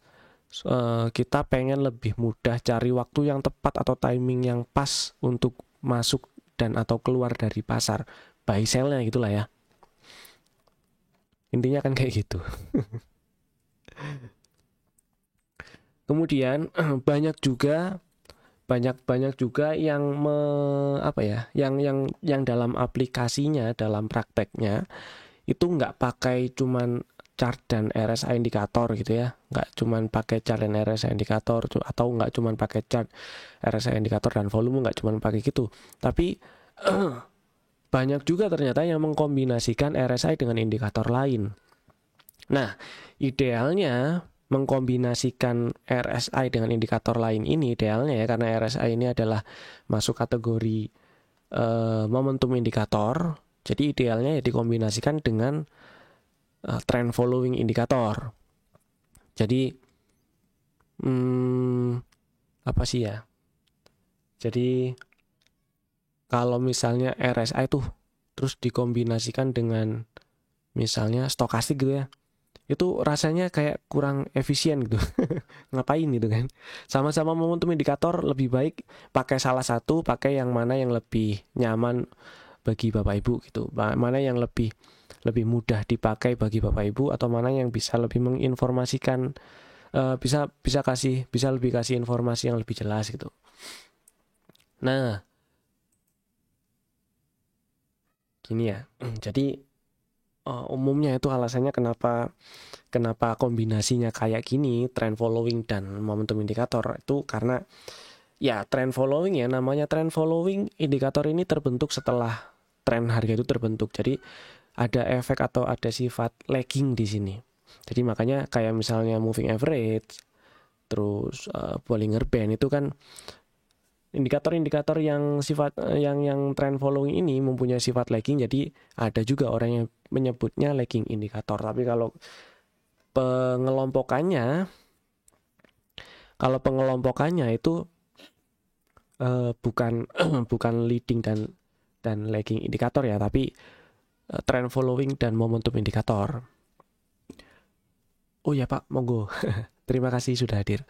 kita pengen lebih mudah cari waktu yang tepat atau timing yang pas untuk masuk dan atau keluar dari pasar, buy sell-nya gitulah ya. Intinya kan kayak gitu. Kemudian banyak juga yang yang dalam aplikasinya, dalam prakteknya itu nggak pakai cuman chart dan RSI indikator gitu ya, nggak cuman pakai chart dan RSI indikator, atau nggak cuman pakai chart RSI indikator dan volume, nggak cuman pakai gitu, tapi banyak juga ternyata yang mengkombinasikan RSI dengan indikator lain. Nah, idealnya mengkombinasikan RSI dengan indikator lain ini idealnya ya, karena RSI ini adalah masuk kategori momentum indikator. Jadi idealnya ya dikombinasikan dengan trend following indikator. Jadi apa sih ya? Jadi kalau misalnya RSI tuh terus dikombinasikan dengan misalnya stokastik gitu ya, itu rasanya kayak kurang efisien gitu. Ngapain gitu kan? Sama-sama momentum indikator, lebih baik pakai salah satu, pakai yang mana yang lebih nyaman bagi Bapak Ibu gitu. Mana yang lebih mudah dipakai bagi Bapak Ibu, atau mana yang bisa lebih menginformasikan, bisa lebih kasih informasi yang lebih jelas gitu. Nah, gini ya. Jadi umumnya itu alasannya kenapa kombinasinya kayak gini, trend following dan momentum indikator, itu karena ya trend following ya, namanya trend following, indikator ini terbentuk setelah tren harga itu terbentuk. Jadi ada efek atau ada sifat lagging di sini. Jadi makanya kayak misalnya moving average, terus Bollinger Band itu kan indikator-indikator yang sifat yang trend following ini mempunyai sifat lagging. Jadi ada juga orang yang menyebutnya lagging indikator. Tapi kalau pengelompokannya itu bukan leading dan lagging indikator ya, tapi trend following dan momentum indikator. Oh ya Pak, monggo. Terima kasih sudah hadir.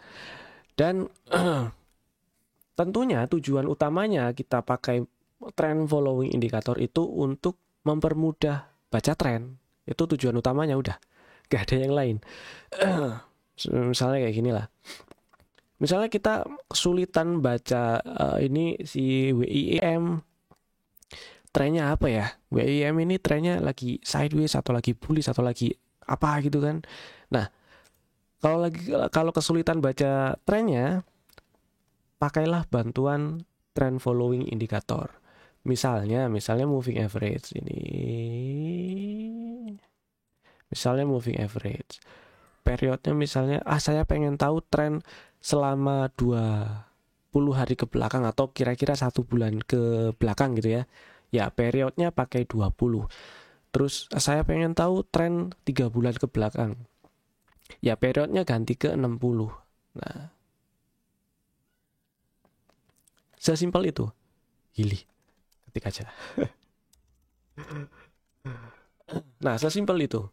Dan tentunya tujuan utamanya kita pakai trend following indikator itu untuk mempermudah baca tren. Itu tujuan utamanya, udah. Gak ada yang lain. Misalnya kayak gini lah. Misalnya kita kesulitan baca ini si WIEM, trennya apa ya? WIM ini trennya lagi sideways atau lagi bullish atau lagi apa gitu kan. Nah, kalau kesulitan baca trennya, pakailah bantuan trend following indicator. Misalnya moving average ini. Misalnya moving average. Periodnya misalnya, saya pengen tahu tren selama 20 hari ke belakang atau kira-kira 1 bulan ke belakang gitu ya. Ya, periodnya pakai 20. Terus saya pengen tahu tren 3 bulan ke belakang. Ya, periodnya ganti ke 60. Nah, sesimpel itu. Gili, ketik aja. Nah, sesimpel itu.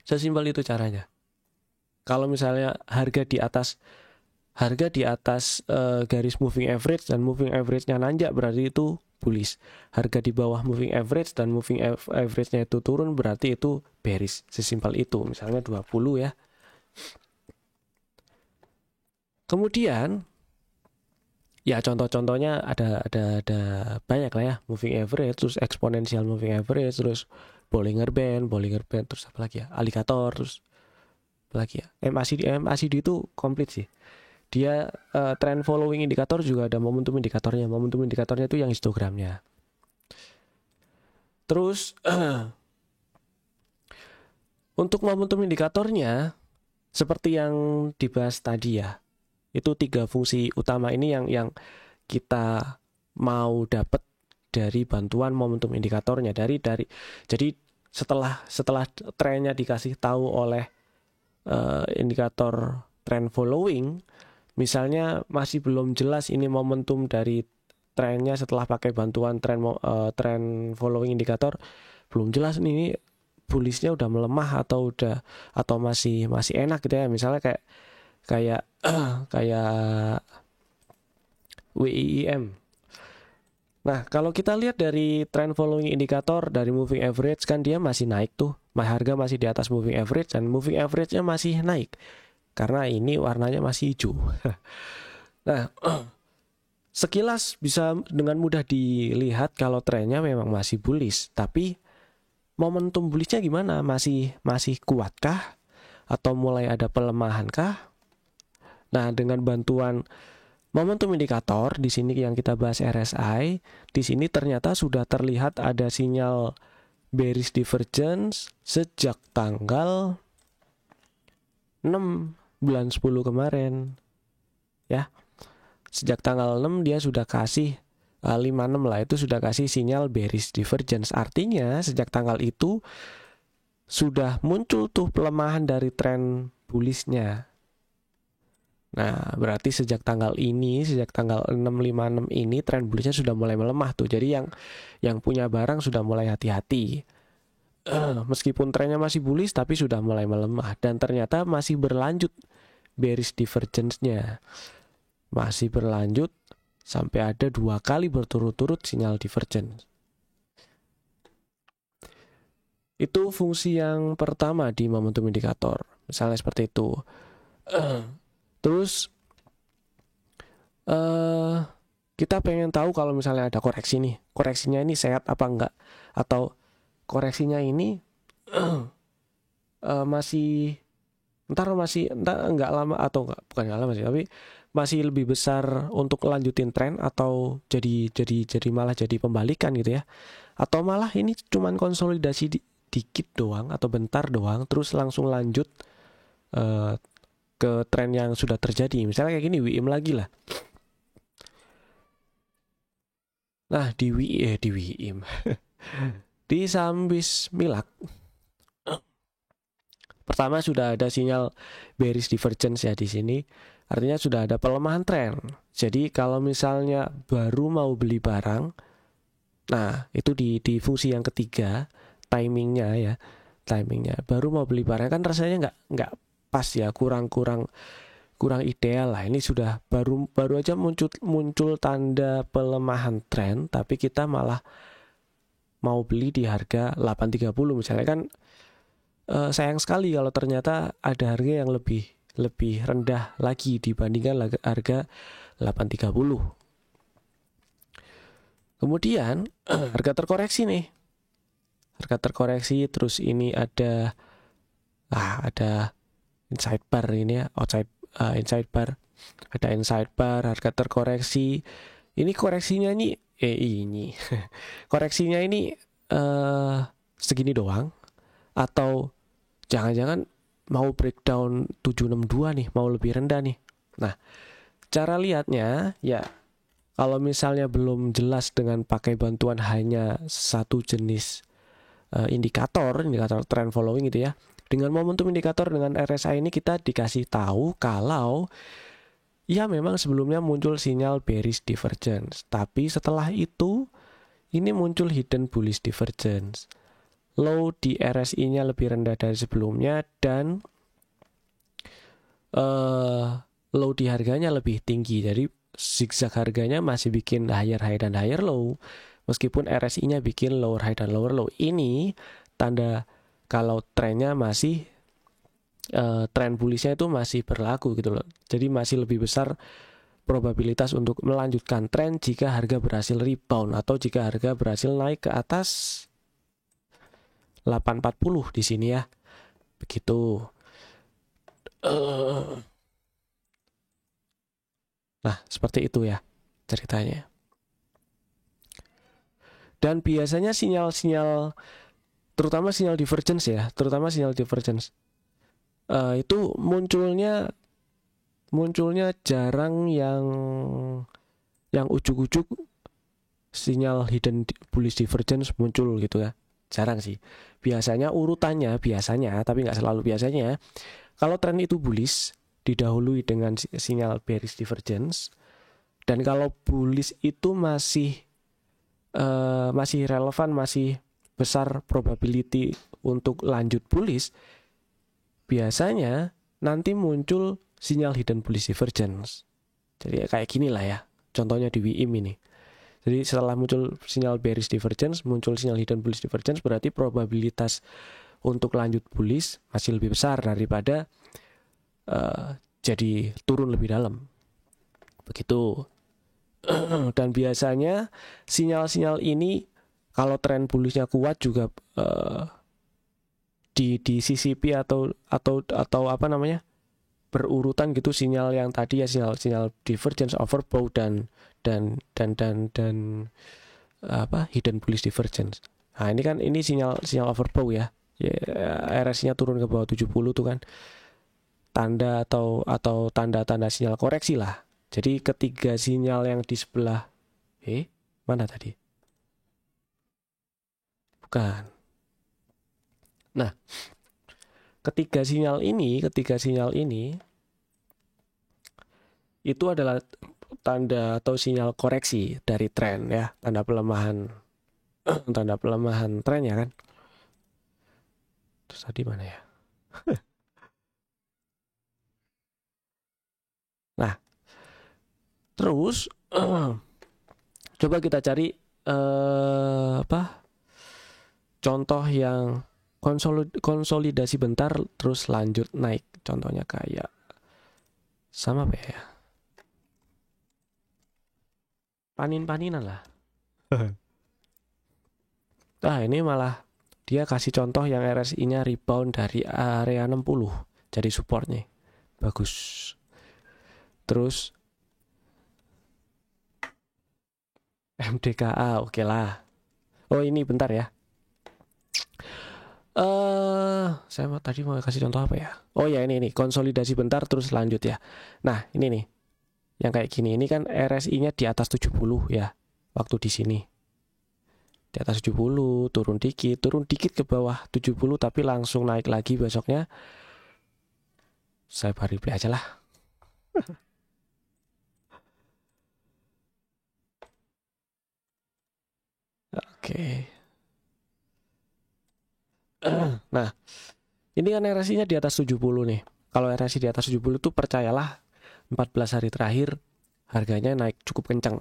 Sesimpel itu caranya. Kalau misalnya harga di atas garis moving average dan moving average-nya nanjak, berarti itu bullish. Harga di bawah moving average dan moving average-nya itu turun, berarti itu bearish. Sesimpel itu. Misalnya 20 ya. Kemudian ya contoh-contohnya ada banyak lah ya, moving average, terus exponential moving average, terus Bollinger Band, terus apa lagi ya, alligator, terus apa lagi ya, MACD itu komplit sih. Dia trend following indikator juga ada momentum indikatornya. Momentum indikatornya itu yang histogramnya. Terus untuk momentum indikatornya seperti yang dibahas tadi ya, itu 3 fungsi utama ini yang kita mau dapat dari bantuan momentum indikatornya. Jadi setelah trennya dikasih tahu oleh indikator trend following, misalnya masih belum jelas ini momentum dari trennya setelah pakai bantuan trend following indikator, belum jelas ini bullishnya udah melemah atau masih enak gitu ya. Misalnya kayak WIIM. Nah, kalau kita lihat dari trend following indikator dari moving average, kan dia masih naik tuh. Harga masih di atas moving average dan moving average-nya masih naik. Karena ini warnanya masih hijau. Nah, sekilas bisa dengan mudah dilihat kalau trennya memang masih bullish, tapi momentum bullishnya gimana? Masih kuatkah? Atau mulai ada pelemahan kah? Nah, dengan bantuan momentum indikator di sini yang kita bahas RSI, di sini ternyata sudah terlihat ada sinyal bearish divergence sejak tanggal 6 bulan 10 kemarin. Ya. Sejak tanggal 6 dia sudah kasih 56 lah, itu sudah kasih sinyal bearish divergence. Artinya sejak tanggal itu sudah muncul tuh pelemahan dari tren bullishnya. Nah, berarti sejak tanggal 656 ini tren bullishnya sudah mulai melemah tuh. Jadi yang punya barang sudah mulai hati-hati. Meskipun trennya masih bullish tapi sudah mulai melemah, dan ternyata masih berlanjut bearish divergence-nya. Masih berlanjut sampai ada 2 kali berturut-turut sinyal divergence. Itu fungsi yang pertama di momentum indikator. Misalnya seperti itu. Terus kita pengen tahu kalau misalnya ada koreksi nih, koreksinya ini sehat apa enggak, atau koreksinya ini masih enggak lama, atau enggak, bukan enggak lama sih, tapi masih lebih besar untuk lanjutin tren, atau jadi malah jadi pembalikan gitu ya, atau malah ini cuman konsolidasi dikit doang atau bentar doang terus langsung lanjut ke tren yang sudah terjadi. Misalnya kayak gini, WIM lagi lah. Nah, di WIM di saham Bismillah pertama sudah ada sinyal bearish divergence ya di sini. Artinya sudah ada pelemahan tren. Jadi kalau misalnya baru mau beli barang, nah itu di fungsi yang ketiga, timingnya baru mau beli barang kan rasanya nggak pas ya, kurang ideal lah. Ini sudah baru aja muncul tanda pelemahan tren, tapi kita malah mau beli di harga 830 misalnya kan. Sayang sekali kalau ternyata ada harga yang lebih rendah lagi dibandingkan harga 830. Kemudian harga terkoreksi nih. Harga terkoreksi, terus ini ada inside bar ini ya, inside bar. Ada inside bar, harga terkoreksi. Ini koreksinya ini koreksinya ini segini doang, atau jangan-jangan mau breakdown 762 nih, mau lebih rendah nih. Nah, cara lihatnya ya, kalau misalnya belum jelas dengan pakai bantuan hanya satu jenis indikator trend following gitu ya. Dengan momentum indikator dengan RSI ini kita dikasih tahu kalau ya memang sebelumnya muncul sinyal bearish divergence, tapi setelah itu ini muncul hidden bullish divergence. Low di RSI-nya lebih rendah dari sebelumnya, dan low di harganya lebih tinggi. Jadi zigzag harganya masih bikin higher high dan higher low, meskipun RSI-nya bikin lower high dan lower low. Ini tanda kalau trennya masih tren bullish-nya itu masih berlaku gitu loh. Jadi masih lebih besar probabilitas untuk melanjutkan tren jika harga berhasil rebound, atau jika harga berhasil naik ke atas 840 di sini ya. Begitu. Nah, seperti itu ya ceritanya. Dan biasanya sinyal-sinyal, terutama sinyal divergence ya, itu munculnya jarang yang ujuk-ujuk sinyal hidden bullish divergence muncul gitu ya. Jarang sih. Biasanya urutannya, tapi nggak selalu biasanya. Kalau tren itu bullish, didahului dengan sinyal bearish divergence. Dan kalau bullish itu masih relevan, masih besar probability untuk lanjut bullish, biasanya nanti muncul sinyal hidden bullish divergence. Jadi kayak gini lah ya, contohnya di WIM ini. Jadi setelah muncul sinyal bearish divergence, muncul sinyal hidden bullish divergence, berarti probabilitas untuk lanjut bullish masih lebih besar daripada jadi turun lebih dalam. Begitu. Dan biasanya sinyal-sinyal ini kalau tren bullishnya kuat juga di CCP atau apa namanya, berurutan gitu sinyal yang tadi ya, sinyal divergence, overbought dan apa, hidden bullish divergence. Nah, ini sinyal overbought ya. RSI-nya turun ke bawah 70 tuh kan. Tanda atau tanda-tanda sinyal koreksi lah. Jadi ketiga sinyal yang di sebelah mana tadi? Bukan. Nah, ketiga sinyal ini itu adalah tanda atau sinyal koreksi dari tren ya, tanda pelemahan tren ya kan. Terus tadi mana ya? Nah, terus coba kita cari contoh yang konsolidasi bentar terus lanjut naik. Contohnya kayak sama apa ya? Panin-paninan lah. Nah, ini malah dia kasih contoh yang RSI-nya rebound dari area 60 jadi supportnya. Bagus. Terus MDKA oke lah. Oh, ini bentar ya. Saya tadi mau kasih contoh apa ya? Oh ya, ini konsolidasi bentar terus lanjut ya. Nah, ini nih. Yang kayak gini, ini kan RSI-nya di atas 70 ya. Waktu di sini. Di atas 70, turun dikit ke bawah 70 tapi langsung naik lagi besoknya. Saya bari play aja lah. Oke. Nah, ini kan RSI-nya di atas 70 nih. Kalau RSI di atas 70 tuh percayalah 14 hari terakhir harganya naik cukup kencang.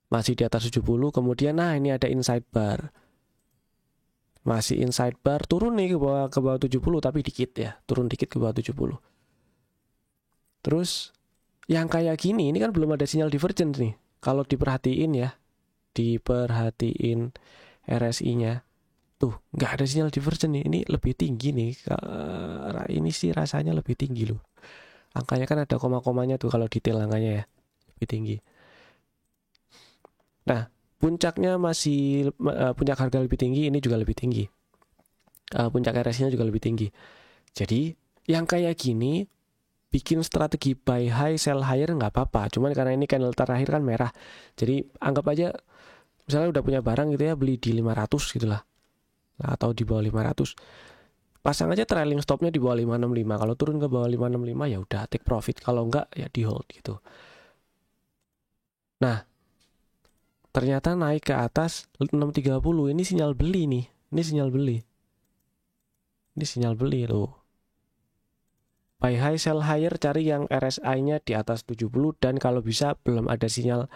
Masih di atas 70, kemudian nah ini ada inside bar. Masih inside bar, turun nih ke bawah 70 tapi dikit ya, turun dikit ke bawah 70. Terus yang kayak gini ini kan belum ada sinyal divergence nih. Kalau diperhatiin ya, diperhatiin RSI-nya. Tuh, nggak ada sinyal divergence nih. Ini lebih tinggi nih. Ini sih rasanya lebih tinggi loh. Angkanya kan ada koma-komanya tuh kalau detail angkanya ya. Lebih tinggi. Nah, puncaknya masih puncak harga lebih tinggi, ini juga lebih tinggi. Puncak RSI-nya juga lebih tinggi. Jadi, yang kayak gini bikin strategi buy high sell higher nggak apa-apa, cuman karena ini candle terakhir kan merah, jadi anggap aja misalnya udah punya barang gitu ya, beli di 500 gitu lah, atau di bawah 500, pasang aja trailing stopnya di bawah 565. Kalau turun ke bawah 565 ya udah take profit, kalau enggak ya di hold gitu. Nah, ternyata naik ke atas 630, ini sinyal beli nih, ini sinyal beli loh. Buy high sell higher, cari yang RSI-nya di atas 70 dan kalau bisa belum ada sinyal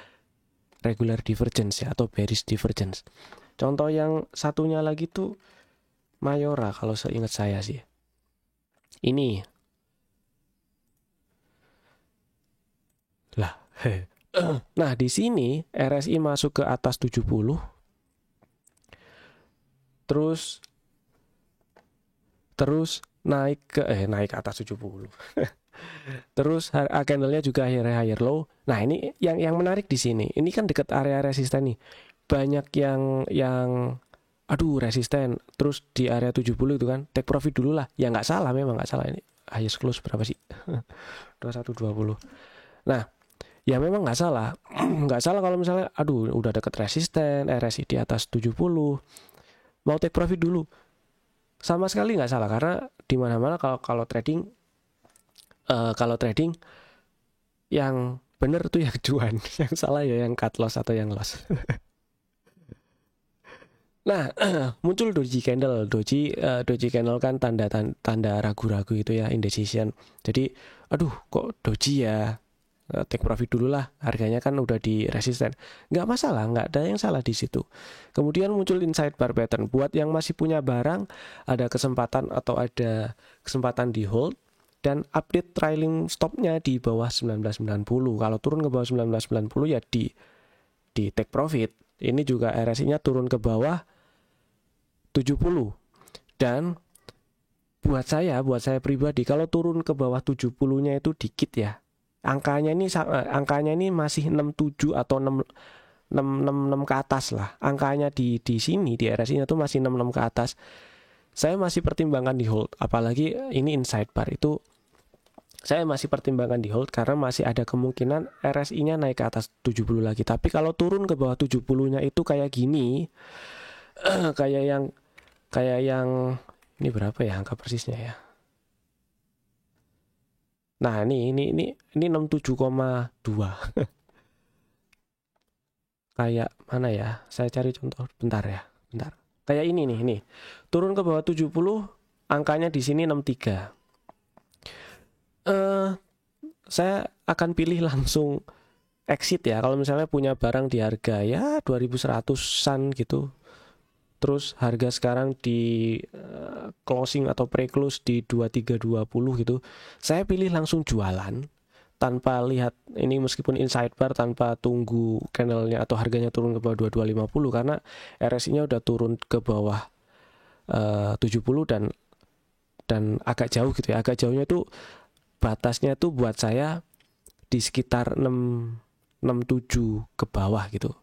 regular divergence ya, atau bearish divergence. Contoh yang satunya lagi tuh Mayora kalau seingat saya sih. Ini. Lah. Nah, di sini RSI masuk ke atas 70. Terus naik ke atas 70. Terus candlenya juga higher low. Nah, ini yang menarik di sini. Ini kan dekat area resisten nih. Banyak yang resisten. Terus di area 70 itu kan take profit dulu lah. Ya nggak salah, memang nggak salah ini. Highest close berapa sih? 2120. Nah, ya memang nggak salah. Nggak salah kalau misalnya udah dekat resisten, RSI di atas 70. Mau take profit dulu. Sama sekali nggak salah, karena di mana-mana kalau trading yang bener tuh yang cuan, yang salah ya yang cut loss atau yang loss. Nah, muncul doji candle. Doji candle kan tanda ragu-ragu itu ya, indecision. Jadi, kok doji ya? Take profit dulu lah, harganya kan udah di resisten, nggak masalah, nggak ada yang salah di situ. Kemudian muncul inside bar pattern. Buat yang masih punya barang, ada kesempatan di hold dan update trailing stopnya di bawah 1990. Kalau turun ke bawah 1990 ya di take profit. Ini juga RSI-nya turun ke bawah 70. Dan buat saya pribadi, kalau turun ke bawah 70-nya itu dikit ya. Angkanya ini masih 67 atau 66 ke atas lah. Angkanya di sini di RSI-nya tuh masih 66 ke atas. Saya masih pertimbangkan di hold, apalagi ini inside bar itu saya masih pertimbangkan di hold karena masih ada kemungkinan RSI-nya naik ke atas 70 lagi. Tapi kalau turun ke bawah 70-nya itu kayak gini, kayak yang ini berapa ya angka persisnya ya? Nah, ini 67,2. Kayak mana ya? Saya cari contoh bentar. Kayak ini nih. Turun ke bawah 70, angkanya di sini 63. Saya akan pilih langsung exit ya. Kalau misalnya punya barang di harga ya 2100-an gitu. Terus harga sekarang di closing atau pre-close di 2320 gitu. Saya pilih langsung jualan tanpa lihat ini, meskipun inside bar, tanpa tunggu candlenya atau harganya turun ke bawah 2250 karena RSI-nya udah turun ke bawah 70 dan agak jauh gitu ya. Agak jauhnya tuh batasnya tuh buat saya di sekitar 67 ke bawah gitu.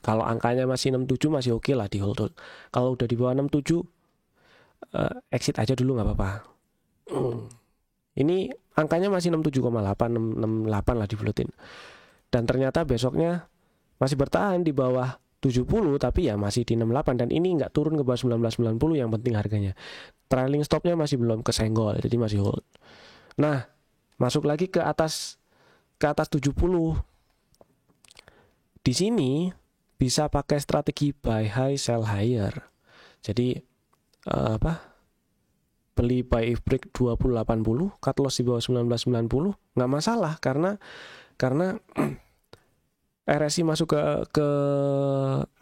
Kalau angkanya masih 67 masih oke lah di hold. Kalau udah di bawah 67 exit aja dulu nggak apa-apa. Ini angkanya masih 67,8, 68 lah dibulutin. Dan ternyata besoknya masih bertahan di bawah 70 tapi ya masih di 68 dan ini nggak turun ke bawah 1990, yang penting harganya. Trailing stopnya masih belum kesenggol, jadi masih hold. Nah, masuk lagi ke atas 70. Di sini bisa pakai strategi buy high sell higher. Jadi beli buy if break 2080, cut loss di bawah 1990 nggak masalah karena RSI masuk ke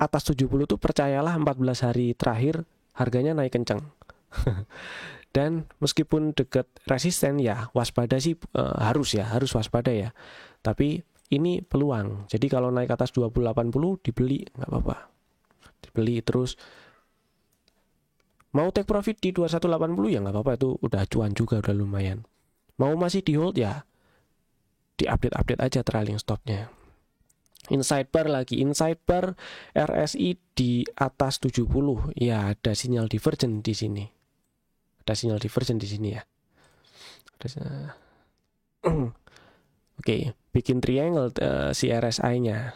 atas 70 tuh percayalah 14 hari terakhir harganya naik kencang. Dan meskipun dekat resisten ya waspada sih, harus waspada ya. Tapi ini peluang. Jadi kalau naik ke atas 2080 dibeli nggak apa-apa. Dibeli terus mau take profit di 2180 ya nggak apa-apa, itu udah cuan juga, udah lumayan. Mau masih di hold ya di update aja trailing stopnya. Inside bar lagi, inside bar RSI di atas 70 ya, ada sinyal divergent di sini. Ada sinyal divergent di sini ya. Oke, bikin triangle si RSI-nya.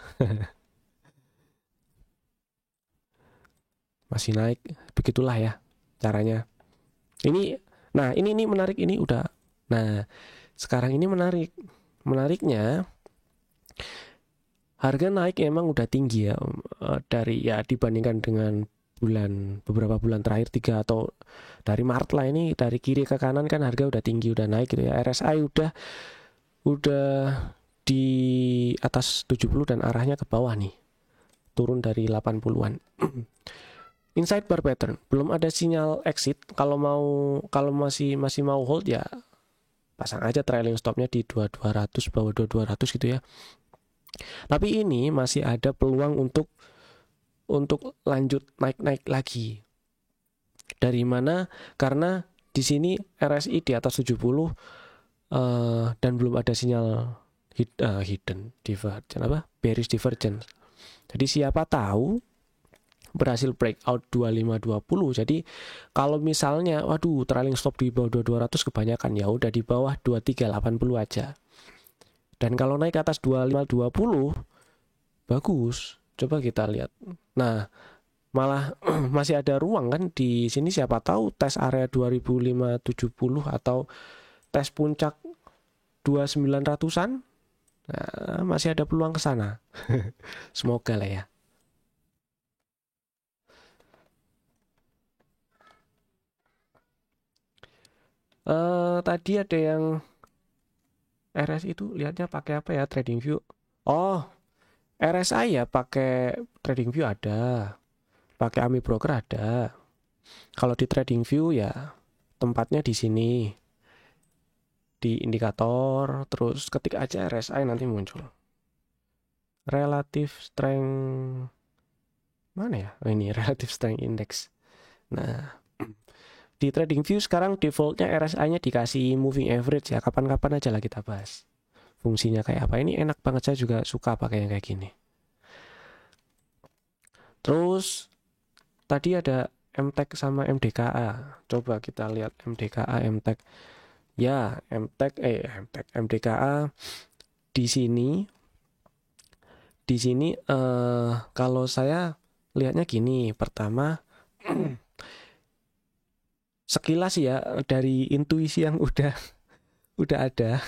Masih naik, begitulah ya caranya. Ini menarik, ini udah. Nah, sekarang ini menariknya harga naik emang udah tinggi ya, dari ya dibandingkan dengan beberapa bulan terakhir 3 atau dari Maret lah, ini dari kiri ke kanan kan harga udah tinggi, udah naik gitu ya. RSI udah di atas 70 dan arahnya ke bawah nih, turun dari 80-an. Inside bar pattern, belum ada sinyal exit. Kalau masih mau hold ya pasang aja trailing stopnya di 2200, bawah 2200 gitu ya. Tapi ini masih ada peluang untuk lanjut naik lagi. Dari mana? Karena di sini RSI di atas 70 dan belum ada sinyal hidden divergence, bearish divergence. Jadi siapa tahu berhasil breakout 2520. Jadi kalau misalnya waduh trailing stop di bawah 2200 kebanyakan, ya udah di bawah 2380 aja. Dan kalau naik ke atas 2520 bagus. Coba kita lihat. Nah, malah masih ada ruang kan di sini, siapa tahu tes area 2570 atau tes puncak 2900-an. Nah, masih ada peluang ke sana. Semoga lah ya. Tadi ada yang RSI itu lihatnya pakai apa ya, TradingView. Oh, RSI ya pakai TradingView ada, pakai Ami Broker ada. Kalau di TradingView ya tempatnya di sini, di indikator, terus ketik aja RSI nanti muncul. Relative strength mana ya? Oh, ini relative strength index. Nah, di TradingView sekarang defaultnya RSI-nya dikasih moving average ya. Kapan-kapan aja lah kita bahas fungsinya kayak apa. Ini enak banget, saya juga suka pakai yang kayak gini. Terus tadi ada MTEK sama MDKA. Coba kita lihat MDKA, MTEK. Ya, MDKA di sini. Di sini kalau saya lihatnya gini, pertama sekilas ya dari intuisi yang udah ada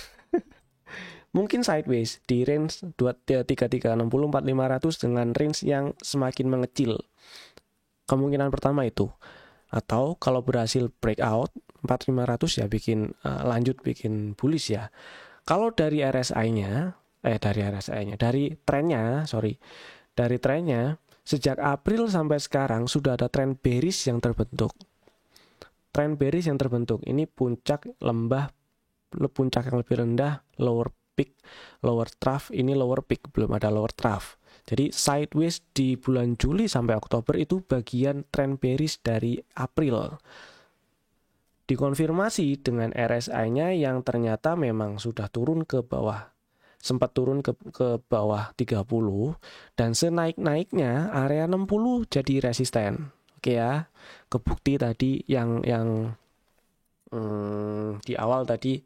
mungkin sideways di range 3360 4500 dengan range yang semakin mengecil. Kemungkinan pertama itu. Atau kalau berhasil breakout 4500 ya bikin lanjut bikin bullish ya. Kalau dari RSI-nya dari trennya sejak April sampai sekarang sudah ada tren bearish yang terbentuk. Tren bearish yang terbentuk ini puncak lembah, puncak yang lebih rendah, lower peak, lower trough, ini lower peak, belum ada lower trough. Jadi sideways di bulan Juli sampai Oktober itu bagian tren bearish dari April. Dikonfirmasi dengan RSI-nya yang ternyata memang sudah turun ke bawah, sempat turun ke bawah 30 dan senaik-naiknya area 60 jadi resisten. Oke ya, kebukti tadi yang di awal tadi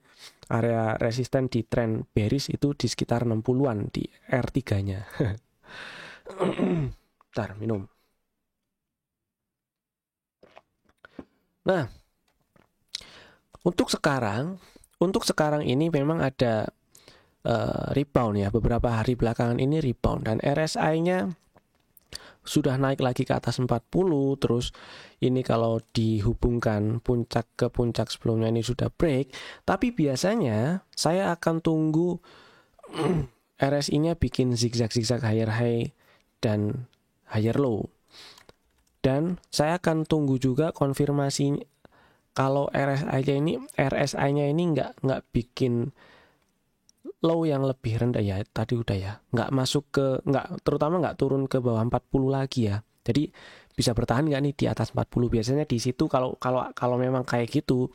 area resisten di tren bearish itu di sekitar 60-an di R3-nya. Bentar, minum. Nah, untuk sekarang ini memang ada rebound ya, beberapa hari belakangan ini rebound dan RSI-nya sudah naik lagi ke atas 40. Terus ini kalau dihubungkan puncak ke puncak sebelumnya ini sudah break. Tapi biasanya saya akan tunggu RSI-nya bikin zigzag higher high dan higher low. Dan saya akan tunggu juga konfirmasi kalau RSI-nya ini nggak bikin low yang lebih rendah ya, tadi udah ya, terutama nggak turun ke bawah 40 lagi ya. Jadi bisa bertahan nggak nih di atas 40? Biasanya di situ kalau memang kayak gitu,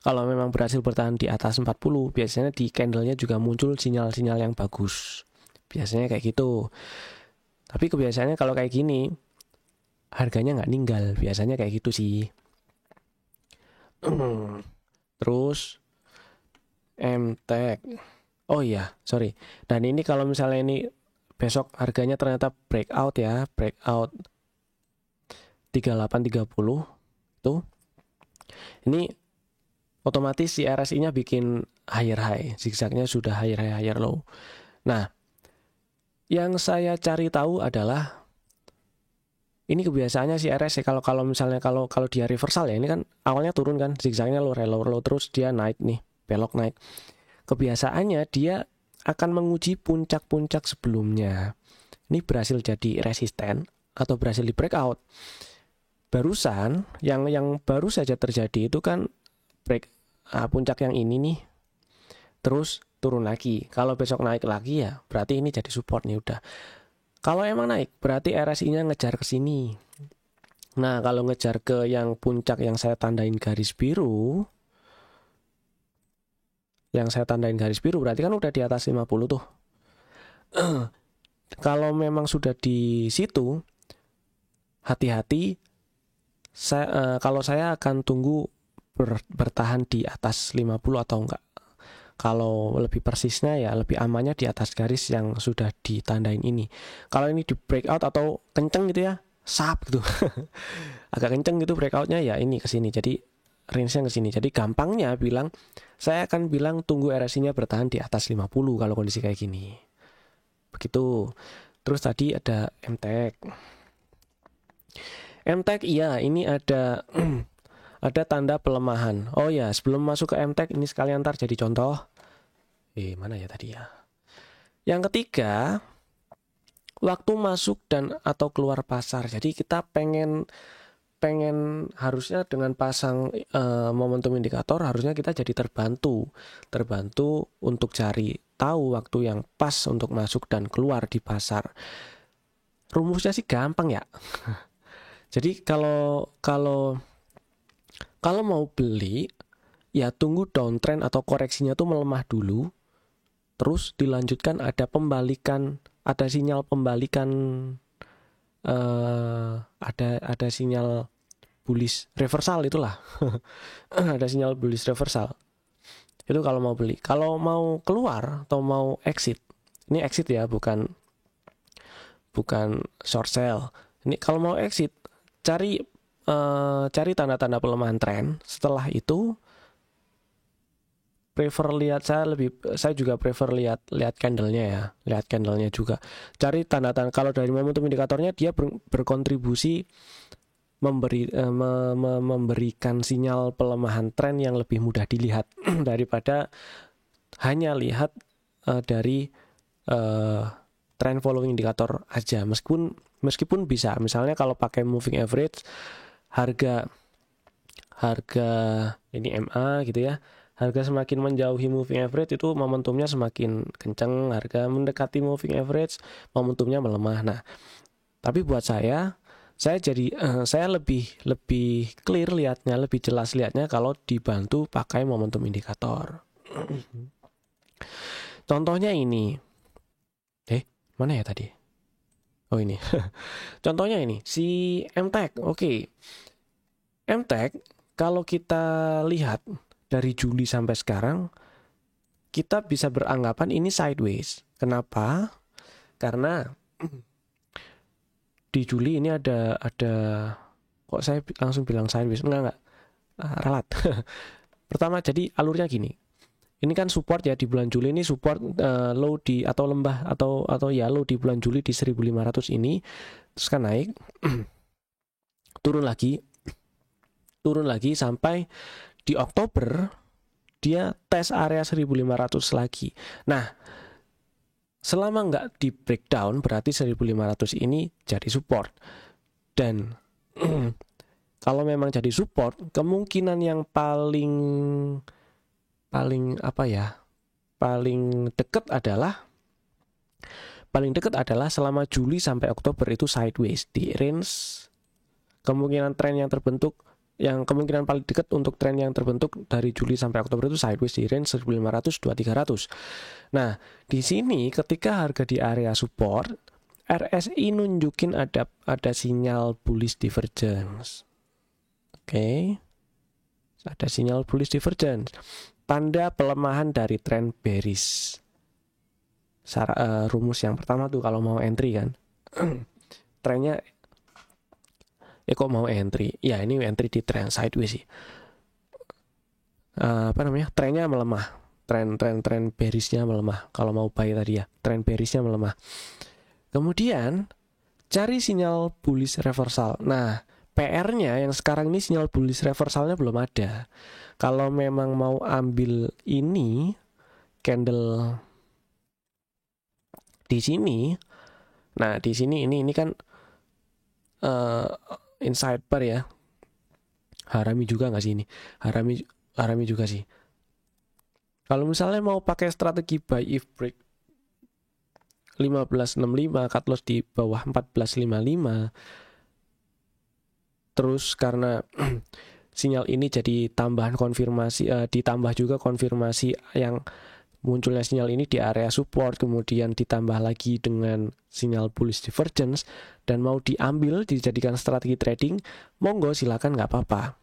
kalau memang berhasil bertahan di atas 40, biasanya di candlenya juga muncul sinyal-sinyal yang bagus. Biasanya kayak gitu. Tapi kebiasaannya kalau kayak gini, harganya nggak ninggal. Biasanya kayak gitu sih. Terus MTEK. Oh iya, sorry. Dan ini kalau misalnya ini besok harganya ternyata breakout ya, breakout 3830 tuh. Ini otomatis si RSI-nya bikin higher high, zigzagnya sudah higher high, higher low. Nah, yang saya cari tahu adalah ini kebiasaannya si RSI kalau misalnya kalau dia reversal ya, ini kan awalnya turun kan, zigzagnya low terus dia naik nih, belok naik. Kebiasaannya dia akan menguji puncak-puncak sebelumnya. Ini berhasil jadi resisten atau berhasil di breakout. Barusan yang baru saja terjadi itu kan puncak yang ini nih, terus turun lagi. Kalau besok naik lagi ya berarti ini jadi support nih udah. Kalau emang naik berarti RSI-nya ngejar ke sini. Nah, kalau ngejar ke yang puncak yang saya tandain garis biru, berarti kan udah di atas 50 tuh. Kalau memang sudah di situ, hati-hati. Kalau saya akan tunggu bertahan di atas 50 atau enggak. Kalau lebih persisnya ya lebih amannya di atas garis yang sudah ditandain ini. Kalau ini di breakout atau kenceng gitu ya, sap gitu. Agak kenceng gitu breakoutnya ya ini ke sini. Jadi range-nya ke sini. Jadi gampangnya saya akan bilang tunggu RSI-nya bertahan di atas 50 kalau kondisi kayak gini. Begitu. Terus tadi ada MTEK. MTEK iya, ini ada ada tanda pelemahan. Oh ya, sebelum masuk ke MTEK ini sekalian ntar jadi contoh. Mana ya tadi ya? Yang ketiga, waktu masuk dan atau keluar pasar. Jadi kita pengen harusnya dengan pasang momentum indikator harusnya kita jadi terbantu untuk cari tahu waktu yang pas untuk masuk dan keluar di pasar. Rumusnya sih gampang ya. Jadi kalau mau beli ya tunggu downtrend atau koreksinya tuh melemah dulu, terus dilanjutkan ada sinyal pembalikan, ada sinyal bullish reversal itulah. Ada sinyal bullish reversal. Itu kalau mau beli. Kalau mau keluar atau mau exit, ini exit ya, bukan short sell. Ini kalau mau exit, cari tanda-tanda pelemahan tren. Setelah itu saya juga prefer lihat candlenya ya, lihat candlenya juga. Cari tanda-tanda, kalau dari momentum indikatornya dia berkontribusi memberikan sinyal pelemahan tren yang lebih mudah dilihat daripada hanya lihat dari trend following indikator aja. Meskipun bisa, misalnya kalau pakai moving average, harga ini MA gitu ya, harga semakin menjauhi moving average itu momentumnya semakin kencang, harga mendekati moving average momentumnya melemah. Nah, tapi buat saya lebih clear lihatnya, lebih jelas lihatnya kalau dibantu pakai momentum indikator. Contohnya ini. Mana ya tadi? Oh ini. Contohnya ini si MTEK. Oke. MTEK kalau kita lihat dari Juli sampai sekarang, kita bisa beranggapan ini sideways. Kenapa? Karena di Juli ini ada kok saya langsung bilang sideways? Enggak. Ralat. Pertama, jadi alurnya gini. Ini kan support ya di bulan Juli ini, support low di atau lembah atau ya low di bulan Juli di 1500 ini, terus kan naik. turun lagi sampai di Oktober dia tes area 1500 lagi. Nah, selama nggak di breakdown berarti 1500 ini jadi support. Dan kalau memang jadi support, kemungkinan yang paling apa ya? Paling dekat adalah selama Juli sampai Oktober itu sideways di range. Kemungkinan paling dekat untuk tren yang terbentuk dari Juli sampai Oktober itu sideways di range 1.500 2.300. Nah, di sini ketika harga di area support, RSI nunjukin ada sinyal bullish divergence. Oke. Ada sinyal bullish divergence. Tanda pelemahan dari tren bearish. Rumus yang pertama tuh kalau mau entry kan. Trennya kok mau entry? Ya, ini entry di tren sideways sih. Trennya melemah. Tren bearishnya melemah. Kalau mau buy tadi ya, tren bearishnya melemah. Kemudian cari sinyal bullish reversal. Nah, PR-nya yang sekarang ini sinyal bullish reversalnya belum ada. Kalau memang mau ambil ini candle di sini, nah di sini ini kan inside bar ya. Harami juga nggak sih ini? Harami juga sih. Kalau misalnya mau pakai strategi buy if break 1565, cut loss di bawah 1455, terus karena sinyal ini jadi tambahan konfirmasi, ditambah juga konfirmasi yang munculnya sinyal ini di area support, kemudian ditambah lagi dengan sinyal bullish divergence, dan mau diambil dijadikan strategi trading, monggo silakan, nggak apa-apa,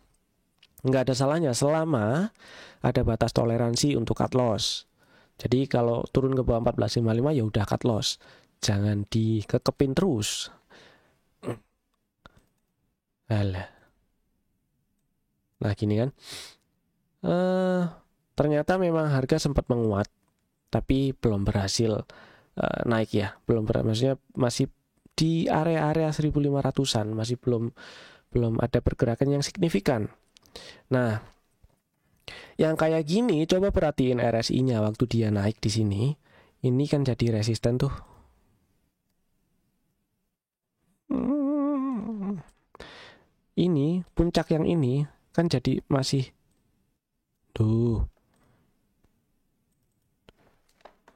nggak ada salahnya selama ada batas toleransi untuk cut loss. Jadi kalau turun ke bawah 1455 ya udah cut loss, jangan dikekepin terus. Alah. Nah gini kan, ternyata memang harga sempat menguat, tapi belum berhasil naik ya, maksudnya masih di area 1.500-an, masih belum ada pergerakan yang signifikan. Nah, yang kayak gini coba perhatiin RSI-nya waktu dia naik di sini. Ini kan jadi resisten tuh. Ini puncak yang ini kan jadi masih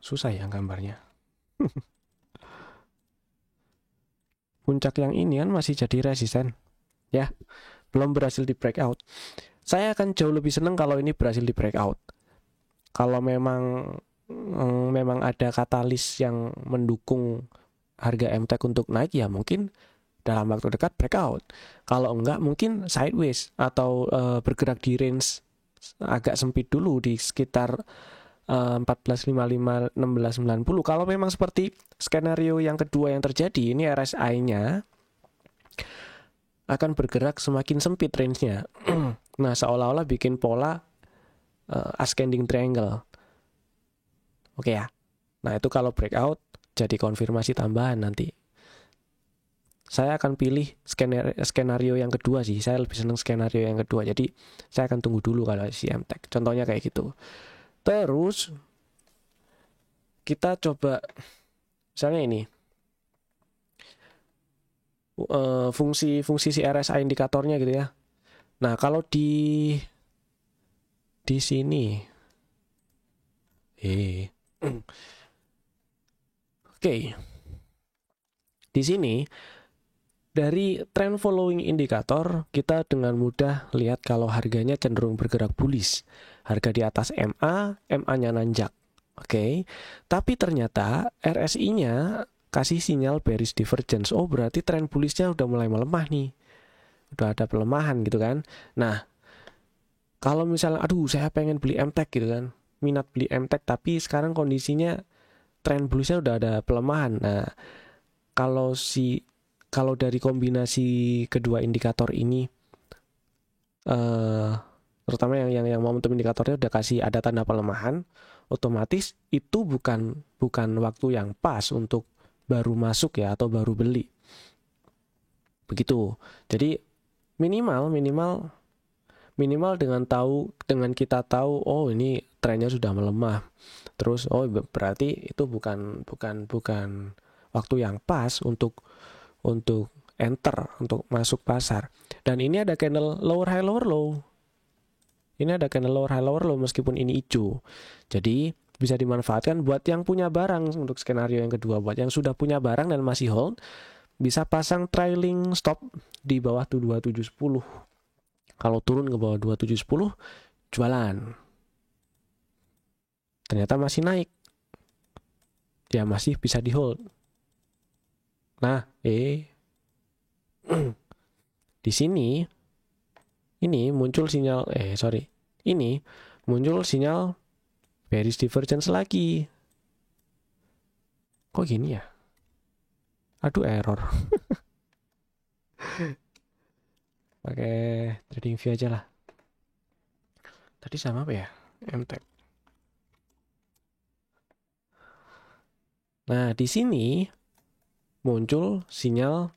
susah ya gambarnya. Puncak yang ini kan masih jadi resisten ya, belum berhasil di breakout. Saya akan jauh lebih senang kalau ini berhasil di breakout. Kalau memang ada katalis yang mendukung harga MTech untuk naik, ya mungkin dalam waktu dekat breakout. Kalau enggak mungkin sideways atau bergerak di range agak sempit dulu di sekitar 1455 1690. Kalau memang seperti skenario yang kedua yang terjadi, ini RSI-nya akan bergerak semakin sempit range-nya. Nah, seolah-olah bikin pola ascending triangle. Oke ya. Nah, itu kalau breakout jadi konfirmasi tambahan nanti. Saya akan pilih skenario yang kedua sih. Saya lebih senang skenario yang kedua. Jadi, saya akan tunggu dulu kalau si MTech. Contohnya kayak gitu. Terus kita coba misalnya ini. Fungsi si RSI indikatornya gitu ya. Nah, kalau di sini oke. Di sini dari trend following indikator kita dengan mudah lihat kalau harganya cenderung bergerak bullish. Harga di atas MA-nya nanjak. Oke. Tapi ternyata RSI-nya kasih sinyal bearish divergence. Oh, berarti tren bullish-nya udah mulai melemah nih. Udah ada pelemahan gitu kan. Nah, kalau misalnya saya pengen beli MTech gitu kan. Minat beli MTech tapi sekarang kondisinya tren bullish-nya udah ada pelemahan. Nah, kalau dari kombinasi kedua indikator ini terutama yang momentum indikatornya udah kasih ada tanda pelemahan, otomatis itu bukan waktu yang pas untuk baru masuk ya atau baru beli. Begitu. Jadi minimal dengan kita tahu oh ini trennya sudah melemah. Terus oh berarti itu bukan waktu yang pas untuk enter, untuk masuk pasar. Dan ini ada candle lower high lower low. Ini ada candle lower high lower low meskipun ini hijau. Jadi bisa dimanfaatkan buat yang punya barang untuk skenario yang kedua. Buat yang sudah punya barang dan masih hold, bisa pasang trailing stop di bawah 2710. Kalau turun ke bawah 2710, jualan. Ternyata masih naik. Ya masih bisa di hold. Nah, di sini ini muncul sinyal ini muncul sinyal bearish divergence lagi. Kok gini ya? Aduh, error. Pakai trading view aja lah. Tadi sama apa ya? MTech. Nah, di sini muncul sinyal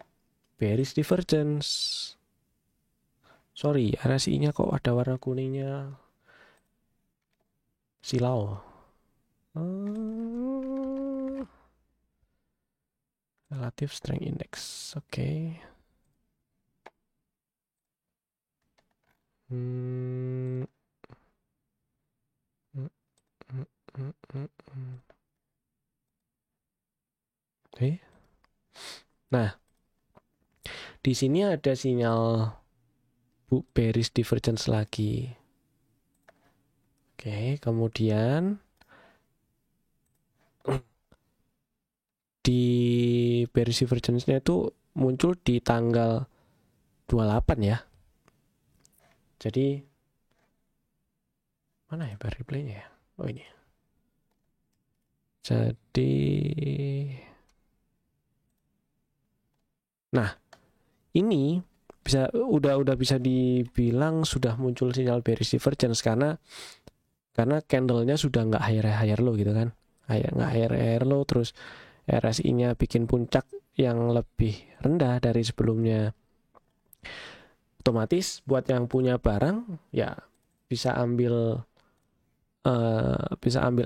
bearish divergence. Sorry, RSI-nya kok ada warna kuningnya silau. Relative Strength Index. Oke. Nah, di sini ada sinyal bearish divergence lagi. Oke, kemudian di bearish divergence-nya itu muncul di tanggal 28 ya. Jadi mana ya bar replaynya ya? Oh ini. Jadi nah, ini udah bisa dibilang sudah muncul sinyal bearish divergence karena candlenya sudah nggak higher low gitu kan, nggak higher low, terus RSI-nya bikin puncak yang lebih rendah dari sebelumnya. Otomatis buat yang punya barang ya bisa ambil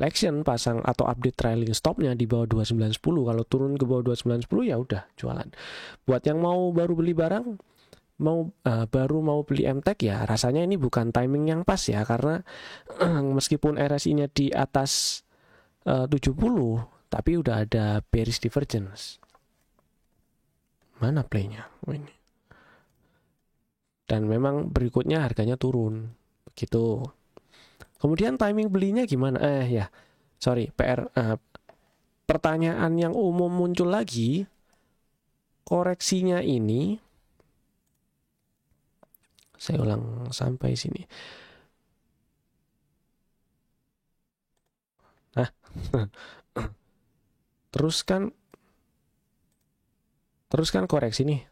action, pasang atau update trailing stopnya di bawah 2910. Kalau turun ke bawah 2910 ya udah jualan. Buat yang mau baru beli barang, baru mau beli MTech ya rasanya ini bukan timing yang pas ya, karena meskipun RSI-nya di atas 70 tapi udah ada bearish divergence. Mana playnya? Oh, ini. Dan memang berikutnya harganya turun begitu. Kemudian timing belinya gimana? Pertanyaan yang umum muncul lagi, koreksinya ini, saya ulang sampai sini. Nah, teruskan koreksi nih.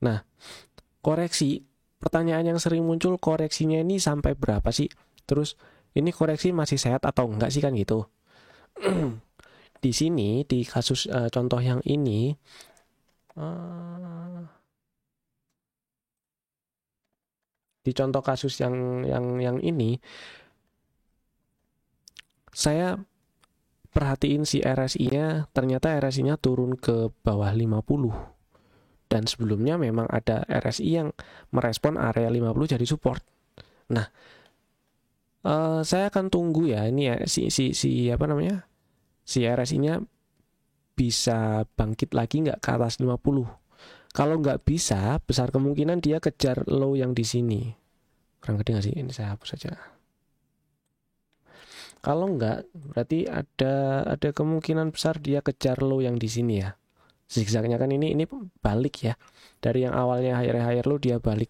Nah, koreksi, pertanyaan yang sering muncul, koreksinya ini sampai berapa sih? Terus ini koreksi masih sehat atau enggak sih kan gitu. Di sini di kasus contoh yang ini di contoh kasus yang ini saya perhatiin si RSI-nya, ternyata RSI-nya turun ke bawah 50. Dan sebelumnya memang ada RSI yang merespon area 50 jadi support. Nah, saya akan tunggu ya ini ya si RSI-nya bisa bangkit lagi nggak ke atas 50. Kalau nggak bisa, besar kemungkinan dia kejar low yang di sini. Kurang gede nggak sih? Ini saya hapus saja. Kalau nggak, berarti ada kemungkinan besar dia kejar low yang di sini ya. Zigzagnya kan ini balik ya. Dari yang awalnya higher low dia balik.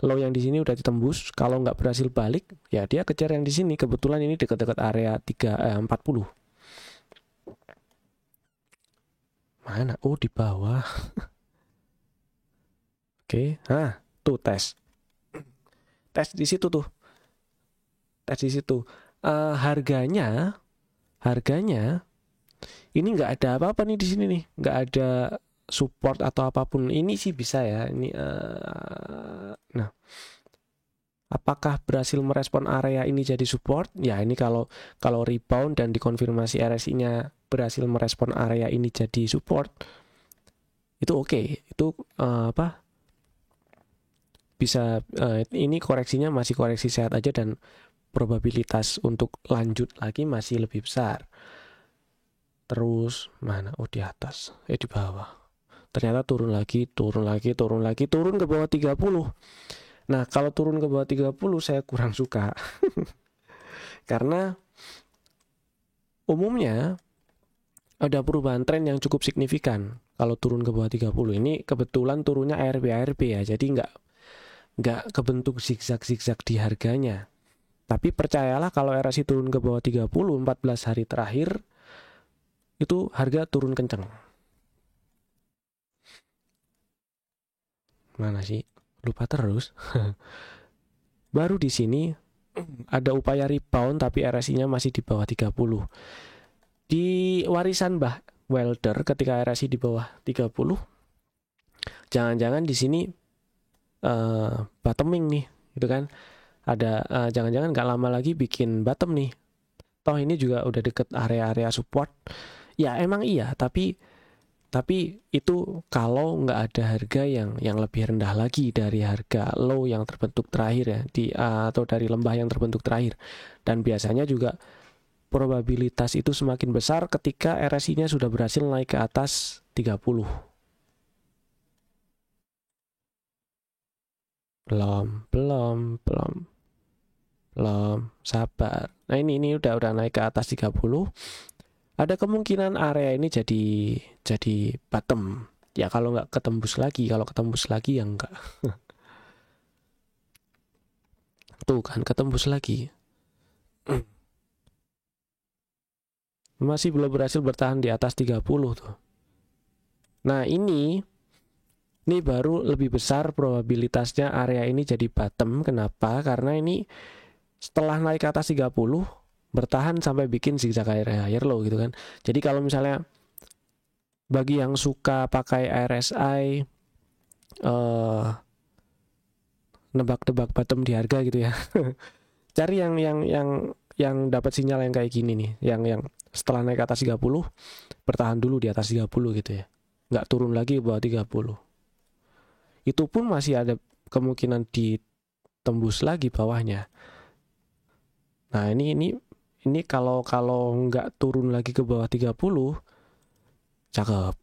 Low yang di sini udah ditembus. Kalau nggak berhasil balik, ya dia kejar yang di sini. Kebetulan ini dekat-dekat area 40. Mana? Oh, di bawah. Oke, tuh tes di situ tuh. Tes di situ. Harganya ini nggak ada apa-apa nih di sini nih, nggak ada support atau apapun. Ini sih bisa ya. Ini nah, apakah berhasil merespon area ini jadi support? Ya ini kalau rebound dan dikonfirmasi RSI-nya berhasil merespon area ini jadi support, itu oke. Itu bisa ini koreksinya masih koreksi sehat aja dan probabilitas untuk lanjut lagi masih lebih besar. Terus mana? Oh, di atas. Di bawah. Ternyata turun lagi, turun ke bawah 30. Nah, kalau turun ke bawah 30 saya kurang suka. Karena umumnya ada perubahan tren yang cukup signifikan kalau turun ke bawah 30. Ini kebetulan turunnya ARB ya. Jadi nggak kebentuk zigzag di harganya. Tapi percayalah kalau RSI turun ke bawah 30 14 hari terakhir itu harga turun kenceng. Mana sih? Lupa terus. Baru di sini ada upaya rebound tapi RSI-nya masih di bawah 30. Di warisan Mbah Welder ketika RSI di bawah 30, jangan-jangan di sini bottoming nih, gitu kan? Ada jangan-jangan nggak lama lagi bikin bottom nih. Toh ini juga udah deket area-area support. Ya emang iya, tapi itu kalau nggak ada harga yang lebih rendah lagi dari harga low yang terbentuk terakhir ya atau dari lembah yang terbentuk terakhir. Dan biasanya juga probabilitas itu semakin besar ketika RSI-nya sudah berhasil naik ke atas 30. Belum, sabar. Nah, ini udah naik ke atas 30. Ada kemungkinan area ini jadi bottom. Ya kalau nggak ketembus lagi, ya enggak. Tuh kan ketembus lagi. Masih belum berhasil bertahan di atas 30 tuh. Nah, ini baru lebih besar probabilitasnya area ini jadi bottom. Kenapa? Karena ini setelah naik ke atas 30 bertahan sampai bikin zigzag higher low gitu kan. Jadi kalau misalnya bagi yang suka pakai RSI nebak-nebak bottom di harga gitu ya. Cari yang dapat sinyal yang kayak gini nih, yang setelah naik ke atas 30 bertahan dulu di atas 30 gitu ya. Nggak turun lagi ke bawah 30. Itu pun masih ada kemungkinan ditembus lagi bawahnya. Nah, ini kalau nggak turun lagi ke bawah 30, cakep.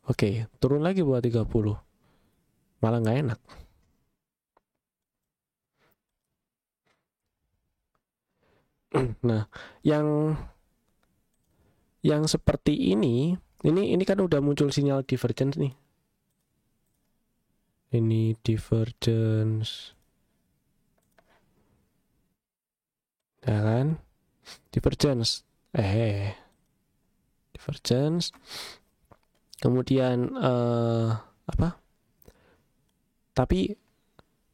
Oke, turun lagi bawah 30. Malah nggak enak. Nah, yang seperti ini kan udah muncul sinyal divergence nih. Ini divergence. Ya kan? Divergence. Divergence. Kemudian apa? Tapi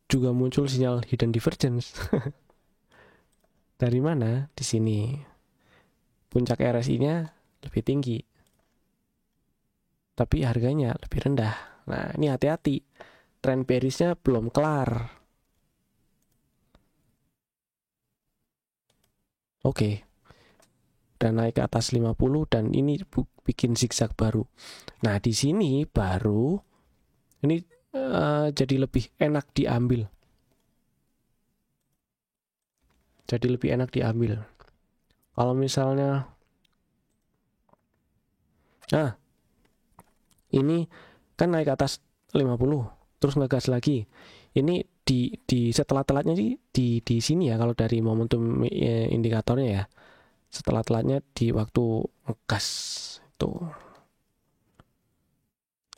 juga muncul sinyal hidden divergence. Dari mana? Di sini. Puncak RSI-nya lebih tinggi. Tapi harganya lebih rendah. Nah, ini hati-hati. Trend bearish-nya belum kelar. Oke. Dan naik ke atas 50 dan ini bikin zigzag baru. Nah, di sini baru ini jadi lebih enak diambil. Kalau misalnya ini kan naik ke atas 50 terus ngegas lagi. Ini di setelah telatnya sih di sini ya, kalau dari momentum indikatornya ya. Setelah telatnya di waktu ngegas itu.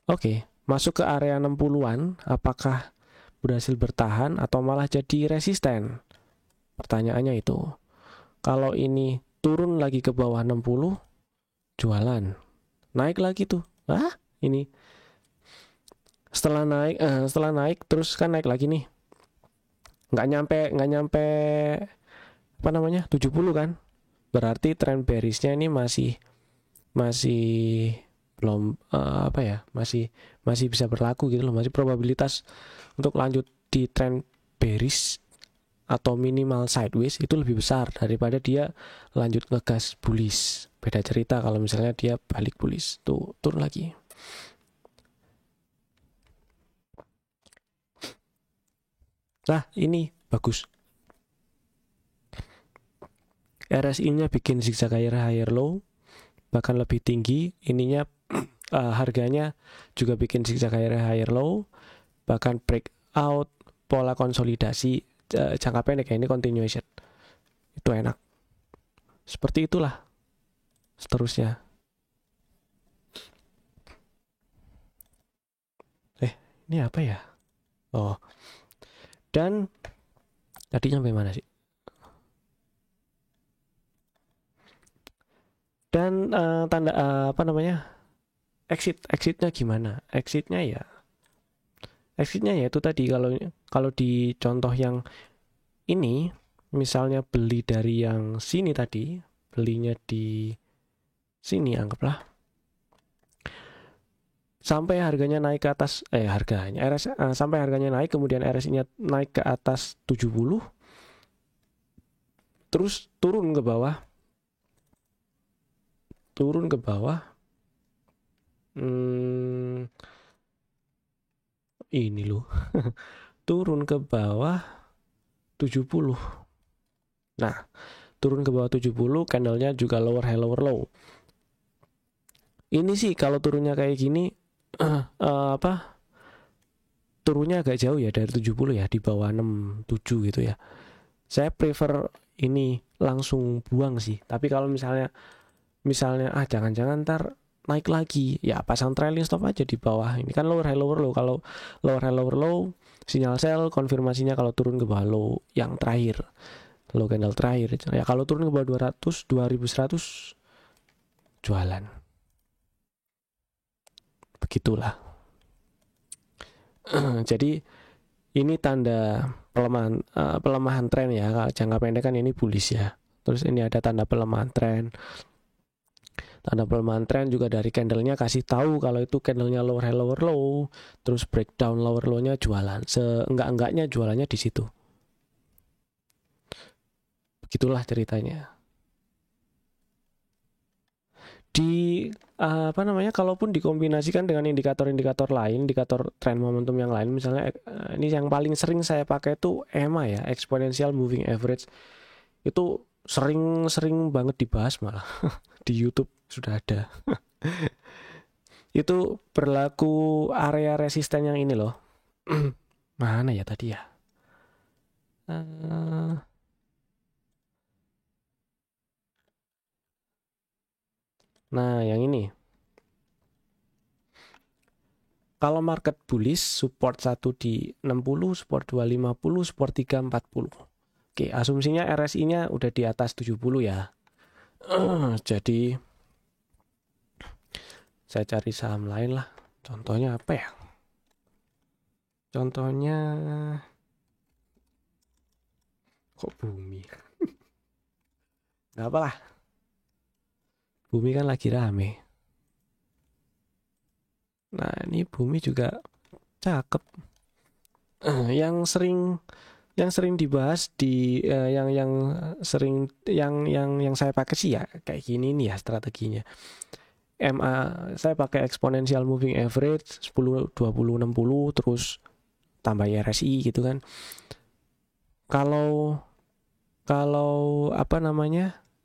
Oke, masuk ke area 60-an, apakah berhasil bertahan atau malah jadi resisten? Pertanyaannya itu. Kalau ini turun lagi ke bawah 60, jualan. Naik lagi tuh. Ini setelah naik terus kan naik lagi nih. Nggak nyampe 70 kan? Berarti trend bearish-nya ini masih belum masih bisa berlaku gitu loh. Masih probabilitas untuk lanjut di trend bearish atau minimal sideways itu lebih besar daripada dia lanjut ngegas bullish. Beda cerita kalau misalnya dia balik bullish, tuh turun lagi. Nah, ini bagus. RSI-nya bikin zigzag higher low, bahkan lebih tinggi. Ininya harganya juga bikin zigzag higher low, bahkan breakout pola konsolidasi jangka pendek ya, ini continuation. Itu enak. Seperti itulah seterusnya. Ini apa ya? Oh. Dan tadi sampai mana sih? Dan tanda apa namanya? Exitnya gimana? Exitnya ya itu tadi, kalau di contoh yang ini misalnya beli dari yang sini tadi, belinya di sini anggaplah, sampai harganya naik ke atas sampai harganya naik, kemudian RSI-nya naik ke atas 70, terus turun ke bawah ini loh turun ke bawah 70. Nah, turun ke bawah 70, candlenya juga lower high lower low. Ini sih kalau turunnya kayak gini turunnya agak jauh ya dari 70 ya, di bawah 67 gitu ya. Saya prefer ini langsung buang sih. Tapi kalau misalnya jangan-jangan ntar naik lagi, ya pasang trailing stop aja di bawah. Ini kan lower high lower low. Kalau lower high lower low, sinyal sell, konfirmasinya kalau turun ke bawah low yang terakhir, low candle terakhir. Ya kalau turun ke bawah 200, 2100 jualan. Begitulah. Jadi ini tanda pelemahan tren ya. Jangka pendek kan ini bullish ya. Terus ini ada tanda pelemahan tren. Tanda pelemahan tren juga dari candlenya kasih tahu kalau itu candlenya lower high lower low, terus breakdown lower low-nya jualan. Seenggak-enggaknya jualannya di situ. Begitulah ceritanya. Kalaupun dikombinasikan dengan indikator-indikator lain, indikator tren momentum yang lain, misalnya ini yang paling sering saya pakai itu EMA ya, exponential moving average. Itu sering banget dibahas malah di YouTube sudah ada. Itu berlaku area resisten yang ini loh. Mana ya tadi ya? Nah, yang ini. Kalau market bullish, support 1 di 60, support 2 50, support 3 40. Oke, asumsinya RSI-nya udah di atas 70 ya. Jadi saya cari saham lain lah. Contohnya apa ya? Contohnya kok Bumi? Gak apalah. Bumi kan lagi rame. Nah, ini Bumi juga cakep. Yang sering dibahas di yang saya pakai sih ya kayak gini nih ya strateginya. Saya pakai exponential moving average 10 20 60 terus tambah RSI gitu kan. Kalau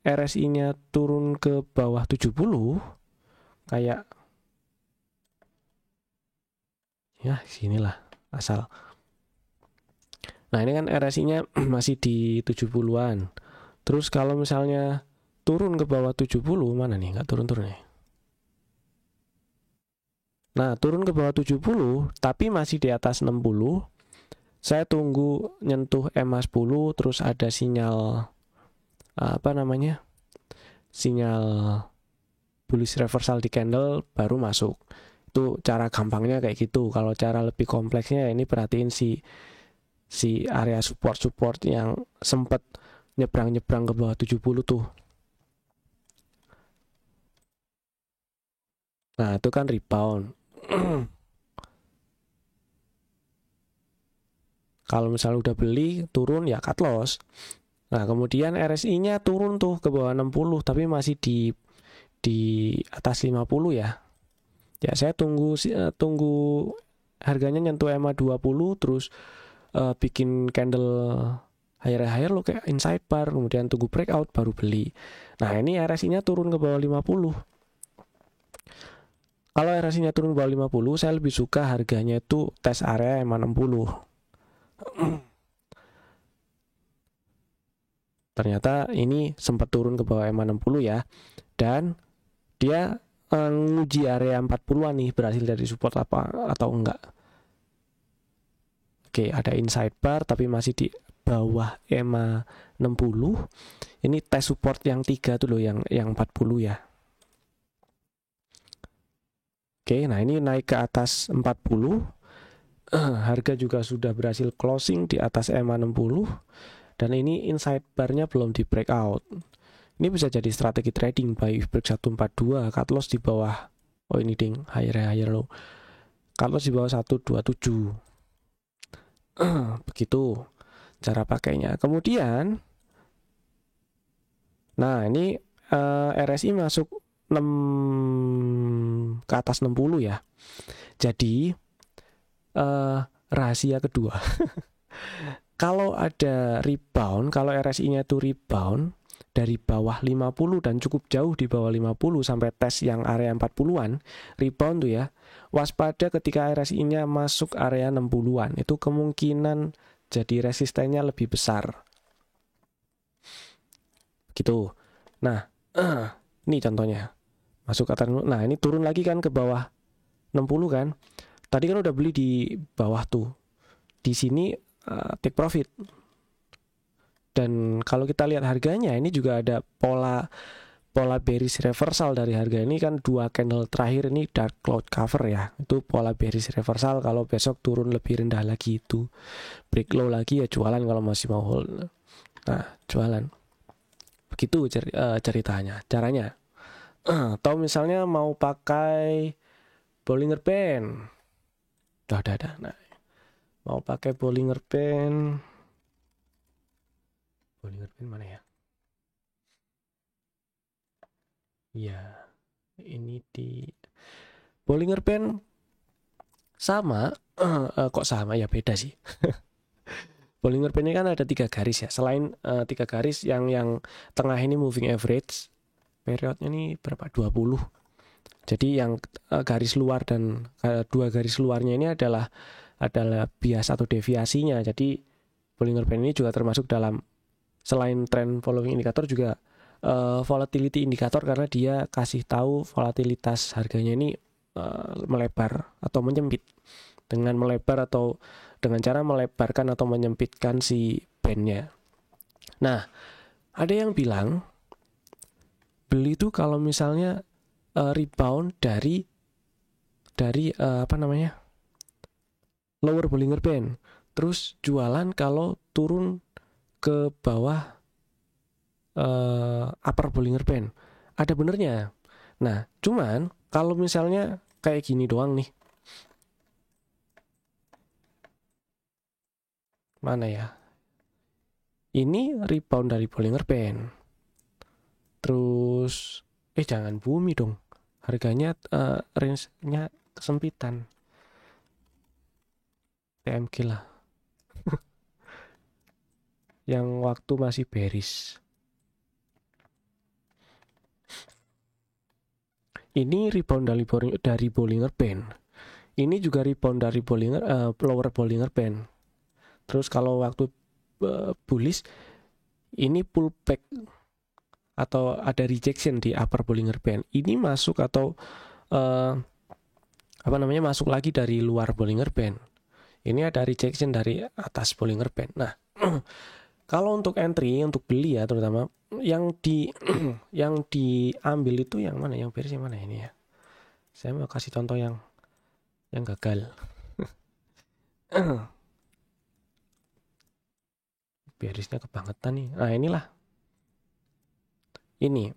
RSI-nya turun ke bawah 70 kayak ya sinilah asal. Nah, ini kan RSI-nya masih di 70-an. Terus kalau misalnya turun ke bawah 70, mana nih? Nggak turun-turun nih. Nah, turun ke bawah 70, tapi masih di atas 60. Saya tunggu nyentuh EMA 10, terus ada sinyal sinyal bullish reversal di candle, baru masuk. Itu cara gampangnya kayak gitu. Kalau cara lebih kompleksnya ini perhatiin si area support yang sempat nyebrang ke bawah 70 tuh. Nah, itu kan rebound. Kalau misalnya udah beli, turun ya cut loss. Nah, kemudian RSI-nya turun tuh ke bawah 60 tapi masih di di atas 50 ya. Ya saya tunggu harganya nyentuh EMA 20 terus bikin candle higher lo kayak inside bar, kemudian tunggu breakout baru beli. Nah, ini RSI-nya turun ke bawah 50. Kalau RSI-nya turun ke bawah 50, saya lebih suka harganya itu tes area EMA 60. Ternyata ini sempat turun ke bawah EMA 60 ya. Dan dia nguji area 40-an nih, berhasil dari support apa atau enggak. Oke, ada inside bar tapi masih di bawah EMA 60. Ini tes support yang 3 tuh loh, yang 40 ya. Oke, nah ini naik ke atas 40. Harga juga sudah berhasil closing di atas EMA 60. Dan ini inside bar-nya belum di breakout. Ini bisa jadi strategi trading buy break 142, cut loss di bawah. Oh ini ding, higher low. Cut loss di bawah 127. Begitu cara pakainya. Kemudian nah ini RSI masuk 6 ke atas 60 ya. Jadi rahasia kedua. Kalau ada rebound, kalau RSI-nya itu rebound dari bawah 50 dan cukup jauh di bawah 50 sampai tes yang area 40-an, rebound tuh ya. Waspada ketika RSI-nya masuk area 60-an, itu kemungkinan jadi resistennya lebih besar. Gitu. Nah, ini contohnya. Masuk ke atas, nah ini turun lagi kan ke bawah 60 kan. Tadi kan udah beli di bawah tuh. Di sini take profit. Dan kalau kita lihat harganya, ini juga ada pola bearish reversal dari harga ini kan. Dua candle terakhir ini dark cloud cover ya, itu pola bearish reversal. Kalau besok turun lebih rendah lagi itu break low lagi ya jualan kalau masih mau hold. Nah jualan begitu ceritanya, caranya. Atau misalnya mau pakai Bollinger Band, udah. Nah, mau pakai Bollinger Band mana ya? Ya, ini di Bollinger Band sama, kok sama ya, beda sih. Bollinger Band ini kan ada 3 garis ya. Selain 3 garis yang tengah ini moving average, periodnya ini berapa? 20. Jadi yang garis luar dan 2 garis luarnya ini adalah bias atau deviasinya. Jadi Bollinger Band ini juga termasuk dalam, selain trend following indicator, juga volatility indicator, karena dia kasih tahu volatilitas harganya ini melebar atau menyempit. Dengan melebar atau dengan cara melebarkan atau menyempitkan si bandnya. Nah, ada yang bilang beli itu kalau misalnya rebound dari lower Bollinger Band, terus jualan kalau turun ke bawah upper Bollinger Band. Ada benernya. Nah, cuman kalau misalnya kayak gini doang nih, mana ya? Ini rebound dari Bollinger Band. Terus jangan bumi dong. Harganya range-nya kesempitan. TMG lah. Yang waktu masih bearish. Ini rebound dari Bollinger Band. Ini juga rebound dari lower Bollinger Band. Terus kalau waktu bullish, ini pullback atau ada rejection di upper Bollinger Band. Ini masuk atau masuk lagi dari luar Bollinger Band. Ini ada rejection dari atas Bollinger Band. Nah, kalau untuk entry, untuk beli ya, terutama yang diambil itu yang mana? Yang bearish yang mana ini ya? Saya mau kasih contoh yang gagal. Bearishnya kebangetan nih. Nah, inilah. Ini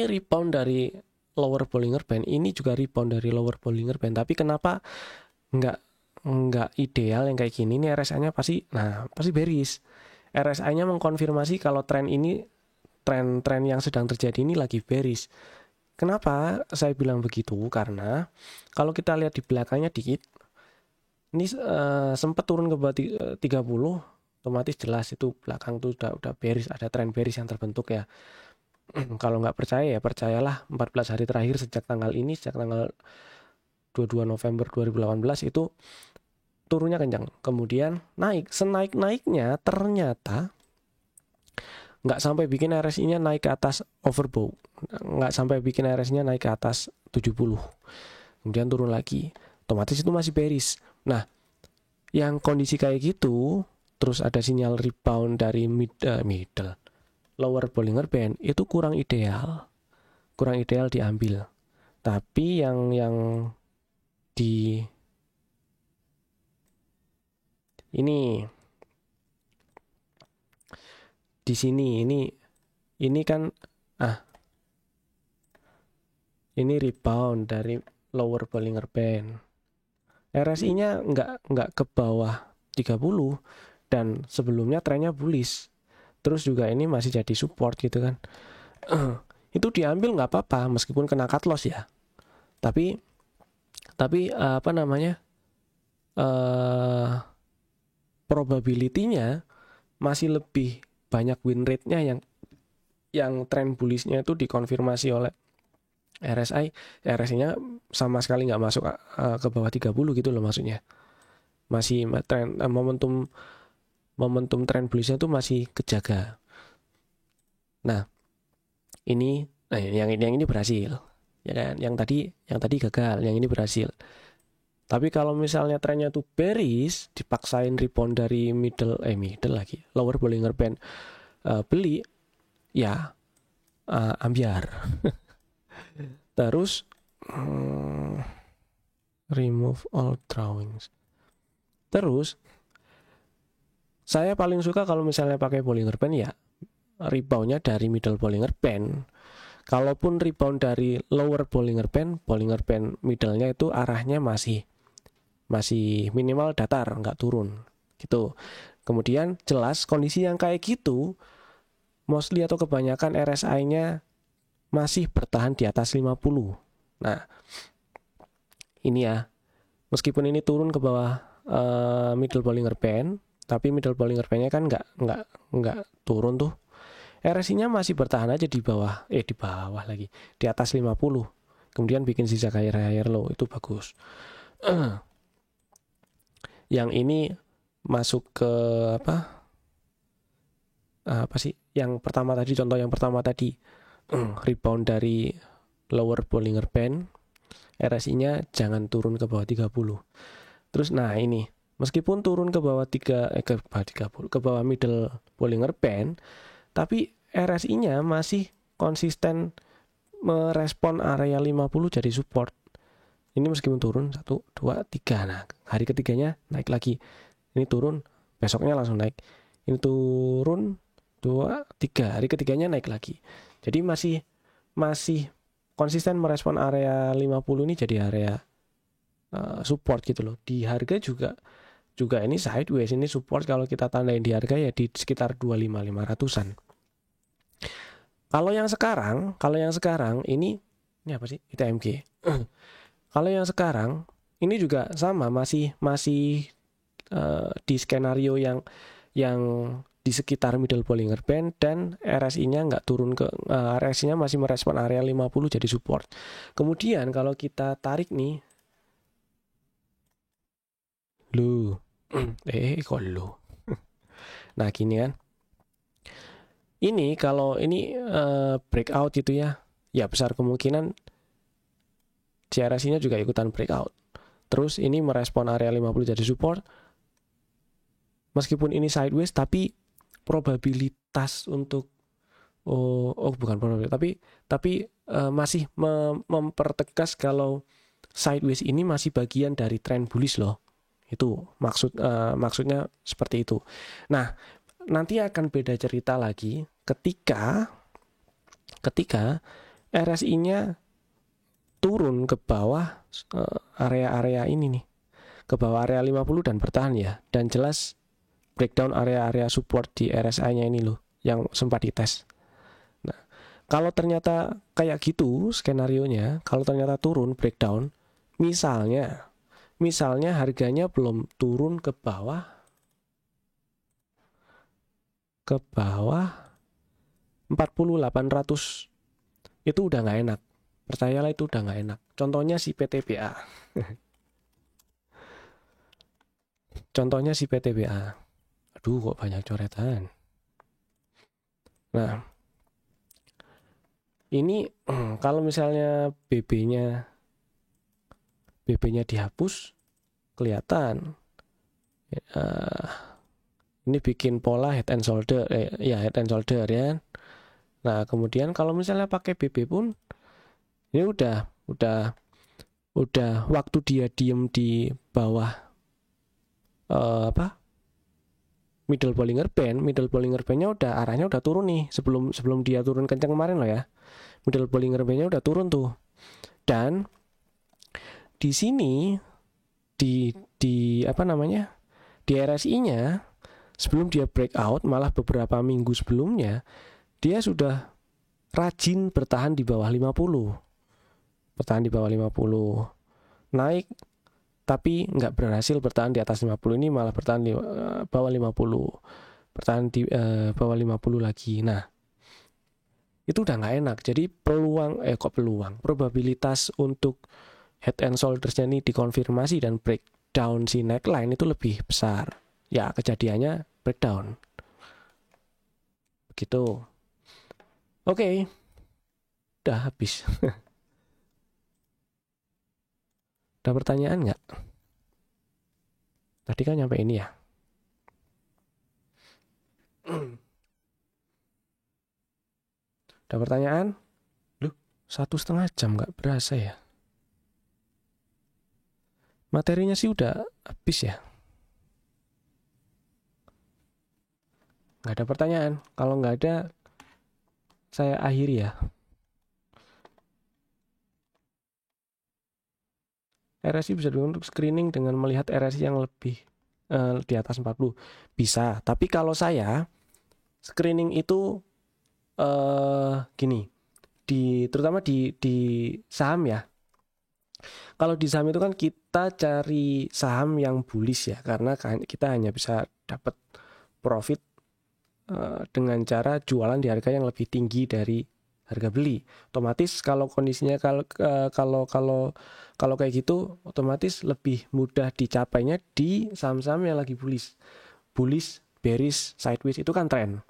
rebound dari lower Bollinger Band. Ini juga rebound dari lower Bollinger Band. Tapi kenapa nggak ideal yang kayak gini? Ini RSI-nya pasti bearish. RSI-nya mengkonfirmasi kalau tren yang sedang terjadi ini lagi bearish. Kenapa saya bilang begitu? Karena kalau kita lihat di belakangnya dikit, ini sempat turun ke bawah 30, otomatis jelas itu belakang tuh udah bearish, ada tren bearish yang terbentuk ya. Kalau nggak percaya ya percayalah, 14 hari terakhir sejak tanggal 22 November 2018 itu turunnya kencang. Kemudian naik, senaik-naiknya ternyata nggak sampai bikin RSI-nya naik ke atas overbought, nggak sampai bikin RSI-nya naik ke atas 70, kemudian turun lagi, otomatis itu masih bearish. Nah, yang kondisi kayak gitu, terus ada sinyal rebound dari middle lower Bollinger Band, itu kurang ideal diambil. Tapi yang di ini di sini ini kan ini rebound dari lower Bollinger Band. RSI-nya nggak ke bawah 30 dan sebelumnya trennya bullish. Terus juga ini masih jadi support gitu kan. Itu diambil nggak apa-apa meskipun kena cut loss ya. Tapi apa namanya? Probability-nya masih lebih banyak win rate-nya yang tren bullishnya itu dikonfirmasi oleh RSI-nya sama sekali nggak masuk ke bawah 30 gitu loh, maksudnya masih tren momentum tren bullishnya itu masih kejaga. Nah yang ini berhasil ya kan, yang tadi gagal, yang ini berhasil. Tapi kalau misalnya trennya tuh bearish, dipaksain rebound dari middle lagi lower Bollinger Band, beli ya ambiar. Terus remove all drawings. Terus saya paling suka kalau misalnya pakai Bollinger Band ya reboundnya dari middle Bollinger Band. Kalaupun rebound dari lower Bollinger Band middle-nya itu arahnya masih minimal datar, nggak turun gitu. Kemudian jelas kondisi yang kayak gitu mostly atau kebanyakan RSI-nya masih bertahan di atas 50. Nah, ini ya, meskipun ini turun ke bawah middle Bollinger Band, tapi middle Bollinger Band-nya kan nggak turun tuh. RSI-nya masih bertahan aja di bawah lagi, di atas 50. Kemudian bikin sisa higher low, itu bagus. Yang ini masuk ke apa sih? Yang pertama tadi, contoh yang pertama tadi, rebound dari lower Bollinger Band, RSI-nya jangan turun ke bawah 30. Terus nah ini, meskipun turun ke bawah 30, ke bawah middle Bollinger Band, tapi RSI-nya masih konsisten merespon area 50 jadi support. Ini meskipun turun 1, 2, 3. Nah, hari ketiganya naik lagi. Ini turun, besoknya langsung naik. Ini turun 2, 3. Hari ketiganya naik lagi. Jadi masih konsisten merespon area 50 ini jadi area support gitu loh. Di harga juga ini sideways, ini support kalau kita tandain di harga ya di sekitar 25.500-an. Kalau yang sekarang ini apa sih? ITMG. Kalau yang sekarang ini juga sama, masih di skenario yang di sekitar middle Bollinger Band dan RSI-nya nggak turun ke RSI-nya masih merespon area 50 jadi support. Kemudian kalau kita tarik nih, kok lu. Nah gini kan, ini kalau ini breakout gitu ya besar kemungkinan RSI-nya juga ikutan breakout. Terus ini merespon area 50 jadi support. Meskipun ini sideways, tapi probabilitas untuk bukan probabilitas, tapi masih mempertegas kalau sideways ini masih bagian dari tren bullish loh. Itu maksudnya seperti itu. Nah, nanti akan beda cerita lagi ketika RSI-nya turun ke bawah area-area ini nih, ke bawah area 50 dan bertahan ya, dan jelas breakdown area-area support di RSI-nya ini loh yang sempat dites. Nah, Kalau ternyata kayak gitu skenarionya, kalau ternyata turun breakdown, misalnya harganya belum turun ke bawah 40.800, itu udah nggak enak. Percayalah itu udah nggak enak. Contohnya si PTBA. Contohnya si PTBA. Aduh, kok banyak coretan. Nah, ini kalau misalnya BB-nya dihapus, kelihatan. Ini bikin pola head and shoulder, head and shoulder ya. Nah, kemudian kalau misalnya pakai BB pun, ini udah waktu dia diem di bawah middle Bollinger Band-nya udah arahnya udah turun nih, sebelum dia turun kencang kemarin loh ya. Middle Bollinger Band-nya udah turun tuh. Dan di sini di RSI-nya sebelum dia breakout, malah beberapa minggu sebelumnya dia sudah rajin bertahan di bawah 50. Naik tapi nggak berhasil bertahan di atas 50, ini malah bertahan di bawah 50. Bertahan di bawah 50 lagi. Nah, itu udah nggak enak. Jadi probabilitas untuk head and shoulders-nya ini dikonfirmasi dan breakdown si neckline itu lebih besar. Ya, kejadiannya breakdown. Begitu. Oke. Udah habis. Ada pertanyaan nggak? Tadi kan nyampe ini ya. Ada pertanyaan? Loh, 1,5 jam nggak berasa ya? Materinya sih udah habis ya. Nggak ada pertanyaan. Kalau nggak ada, saya akhiri ya. RSI bisa untuk screening dengan melihat RSI yang lebih di atas 40. Bisa, tapi kalau saya screening itu gini, terutama di saham ya. Kalau di saham itu kan kita cari saham yang bullish ya, karena kita hanya bisa dapat profit dengan cara jualan di harga yang lebih tinggi dari harga beli. Otomatis kalau kondisinya kalau kayak gitu, otomatis lebih mudah dicapainya di saham-saham yang lagi bullish, bearish, sideways, itu kan tren.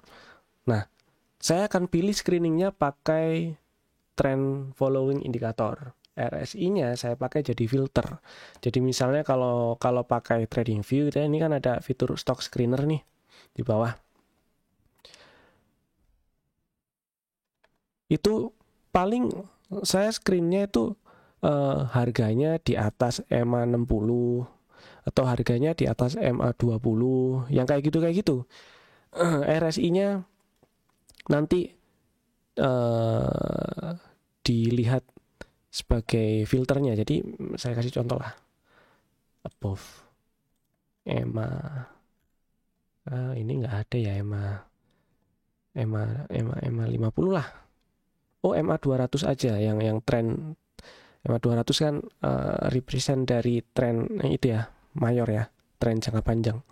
Nah, saya akan pilih screeningnya pakai trend following indicator. RSI-nya saya pakai jadi filter. Jadi misalnya kalau pakai trading view, ini kan ada fitur stock screener nih di bawah. Itu paling saya screennya itu harganya di atas EMA 60 atau harganya di atas EMA 20, yang kayak gitu. RSI-nya nanti dilihat sebagai filternya. Jadi saya kasih contoh lah. Above EMA, ini nggak ada ya EMA 50 lah. Oh, EMA 200 aja yang tren. EMA 200 kan represent dari tren itu ya, mayor ya, tren jangka panjang.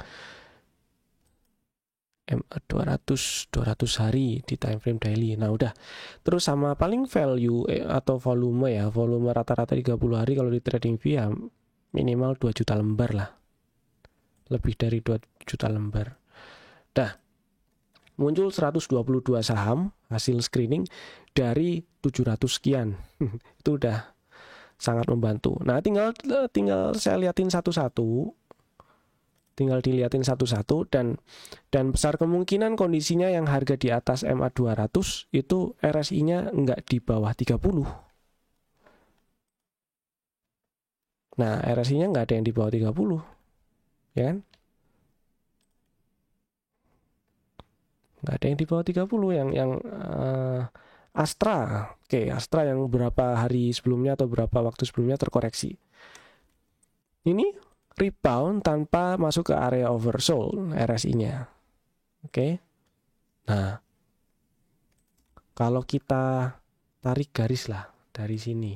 EMA 200 hari di time frame daily. Nah, udah. Terus sama paling value atau volume ya. Volume rata-rata 30 hari kalau di trading view ya minimal 2 juta lembar lah. Lebih dari 2 juta lembar. Dah. Muncul 122 saham hasil screening dari 700 sekian. Itu udah sangat membantu. Nah, tinggal saya liatin satu-satu. Tinggal dilihatin satu-satu dan besar kemungkinan kondisinya yang harga di atas MA 200 itu RSI-nya nggak di bawah 30. Nah, RSI-nya nggak ada yang di bawah 30. Ya kan? Nggak ada yang di bawah 30 yang Astra. Oke, Astra yang beberapa hari sebelumnya atau beberapa waktu sebelumnya terkoreksi. Ini rebound tanpa masuk ke area oversold RSI-nya. Oke. Nah, Kalau kita tarik garis lah dari sini,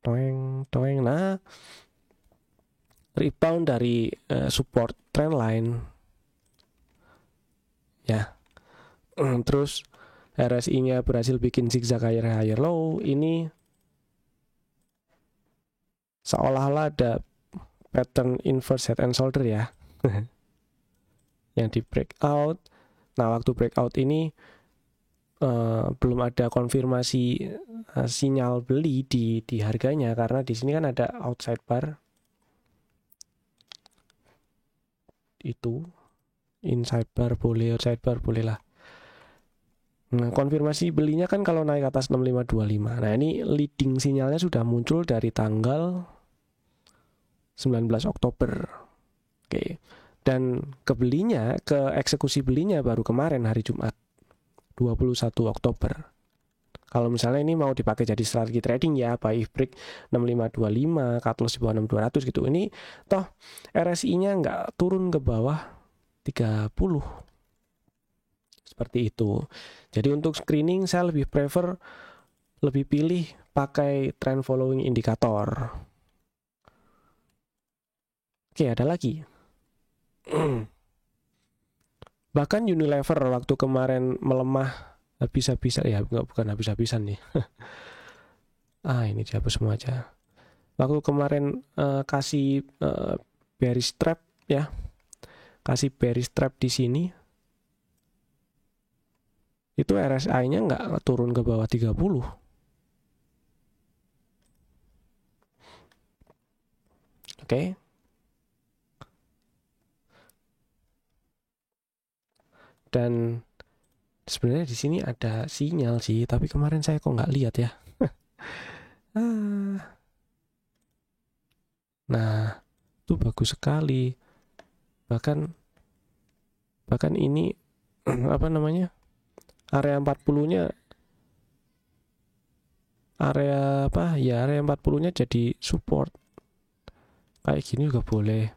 toeng. Nah, rebound dari support trendline ya. Terus RSI-nya berhasil bikin zigzag higher low. Ini seolah-olah ada pattern inverse head and shoulder ya. Yang di breakout. Nah, waktu breakout ini belum ada konfirmasi sinyal beli di harganya, karena di sini kan ada outside bar itu, inside bar boleh, outside bar boleh lah. Nah, konfirmasi belinya kan kalau naik atas 6525. Nah, ini leading sinyalnya sudah muncul dari tanggal 19 Oktober. Oke. Dan kebelinya, ke eksekusi belinya baru kemarin hari Jumat 21 Oktober. Kalau misalnya ini mau dipakai jadi strategi trading ya, buy if break 6525, cut loss di bawah 6200 gitu. Ini toh RSI-nya nggak turun ke bawah 30. Seperti itu. Jadi untuk screening saya lebih pilih pakai trend following indikator. Oke, ada lagi. Bahkan Unilever waktu kemarin melemah habis-habisan ya, bukan habis-habisan nih. Ini dihapus semua aja. Waktu kemarin kasih bearish trap ya. Kasih bearish trap di sini. Itu RSI-nya nggak turun ke bawah 30. Oke. Dan sebenarnya di sini ada sinyal sih, tapi kemarin saya kok nggak lihat ya. Nah, itu bagus sekali. Bahkan ini apa namanya? Area 40-nya area 40-nya jadi support. Kayak gini juga boleh.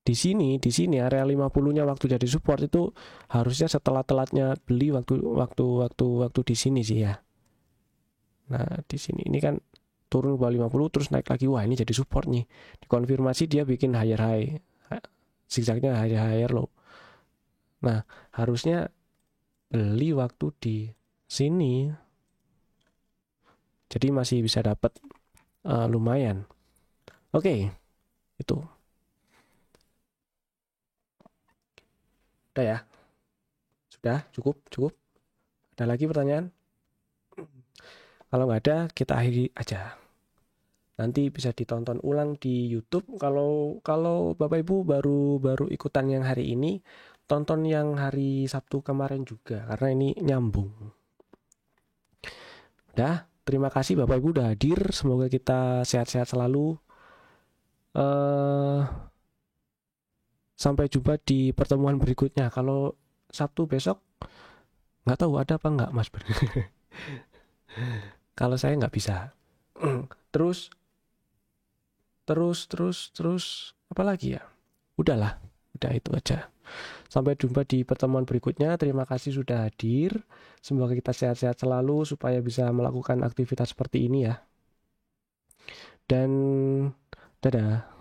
Di sini area 50-nya waktu jadi support itu harusnya setelah telatnya beli waktu di sini sih ya. Nah, di sini ini kan turun ke bawah 50 terus naik lagi. Wah, ini jadi support nih. Dikonfirmasi dia bikin higher high. Zigzagnya higher low. Nah, harusnya beli waktu di sini. Jadi masih bisa dapat lumayan. Oke. Itu. Udah ya? Sudah? Cukup? Ada lagi pertanyaan? Kalau nggak ada, kita akhiri aja. Nanti bisa ditonton ulang di YouTube. Kalau Bapak Ibu baru ikutan yang hari ini, tonton yang hari Sabtu kemarin juga, karena ini nyambung. Udah, terima kasih Bapak Ibu udah hadir. Semoga kita sehat-sehat selalu. Sampai jumpa di pertemuan berikutnya. Kalau Sabtu besok, nggak tahu ada apa nggak Mas. Kalau saya nggak bisa. Terus apa lagi ya? Udah itu aja. Sampai jumpa di pertemuan berikutnya. Terima kasih sudah hadir. Semoga kita sehat-sehat selalu supaya bisa melakukan aktivitas seperti ini ya. Dan dadah.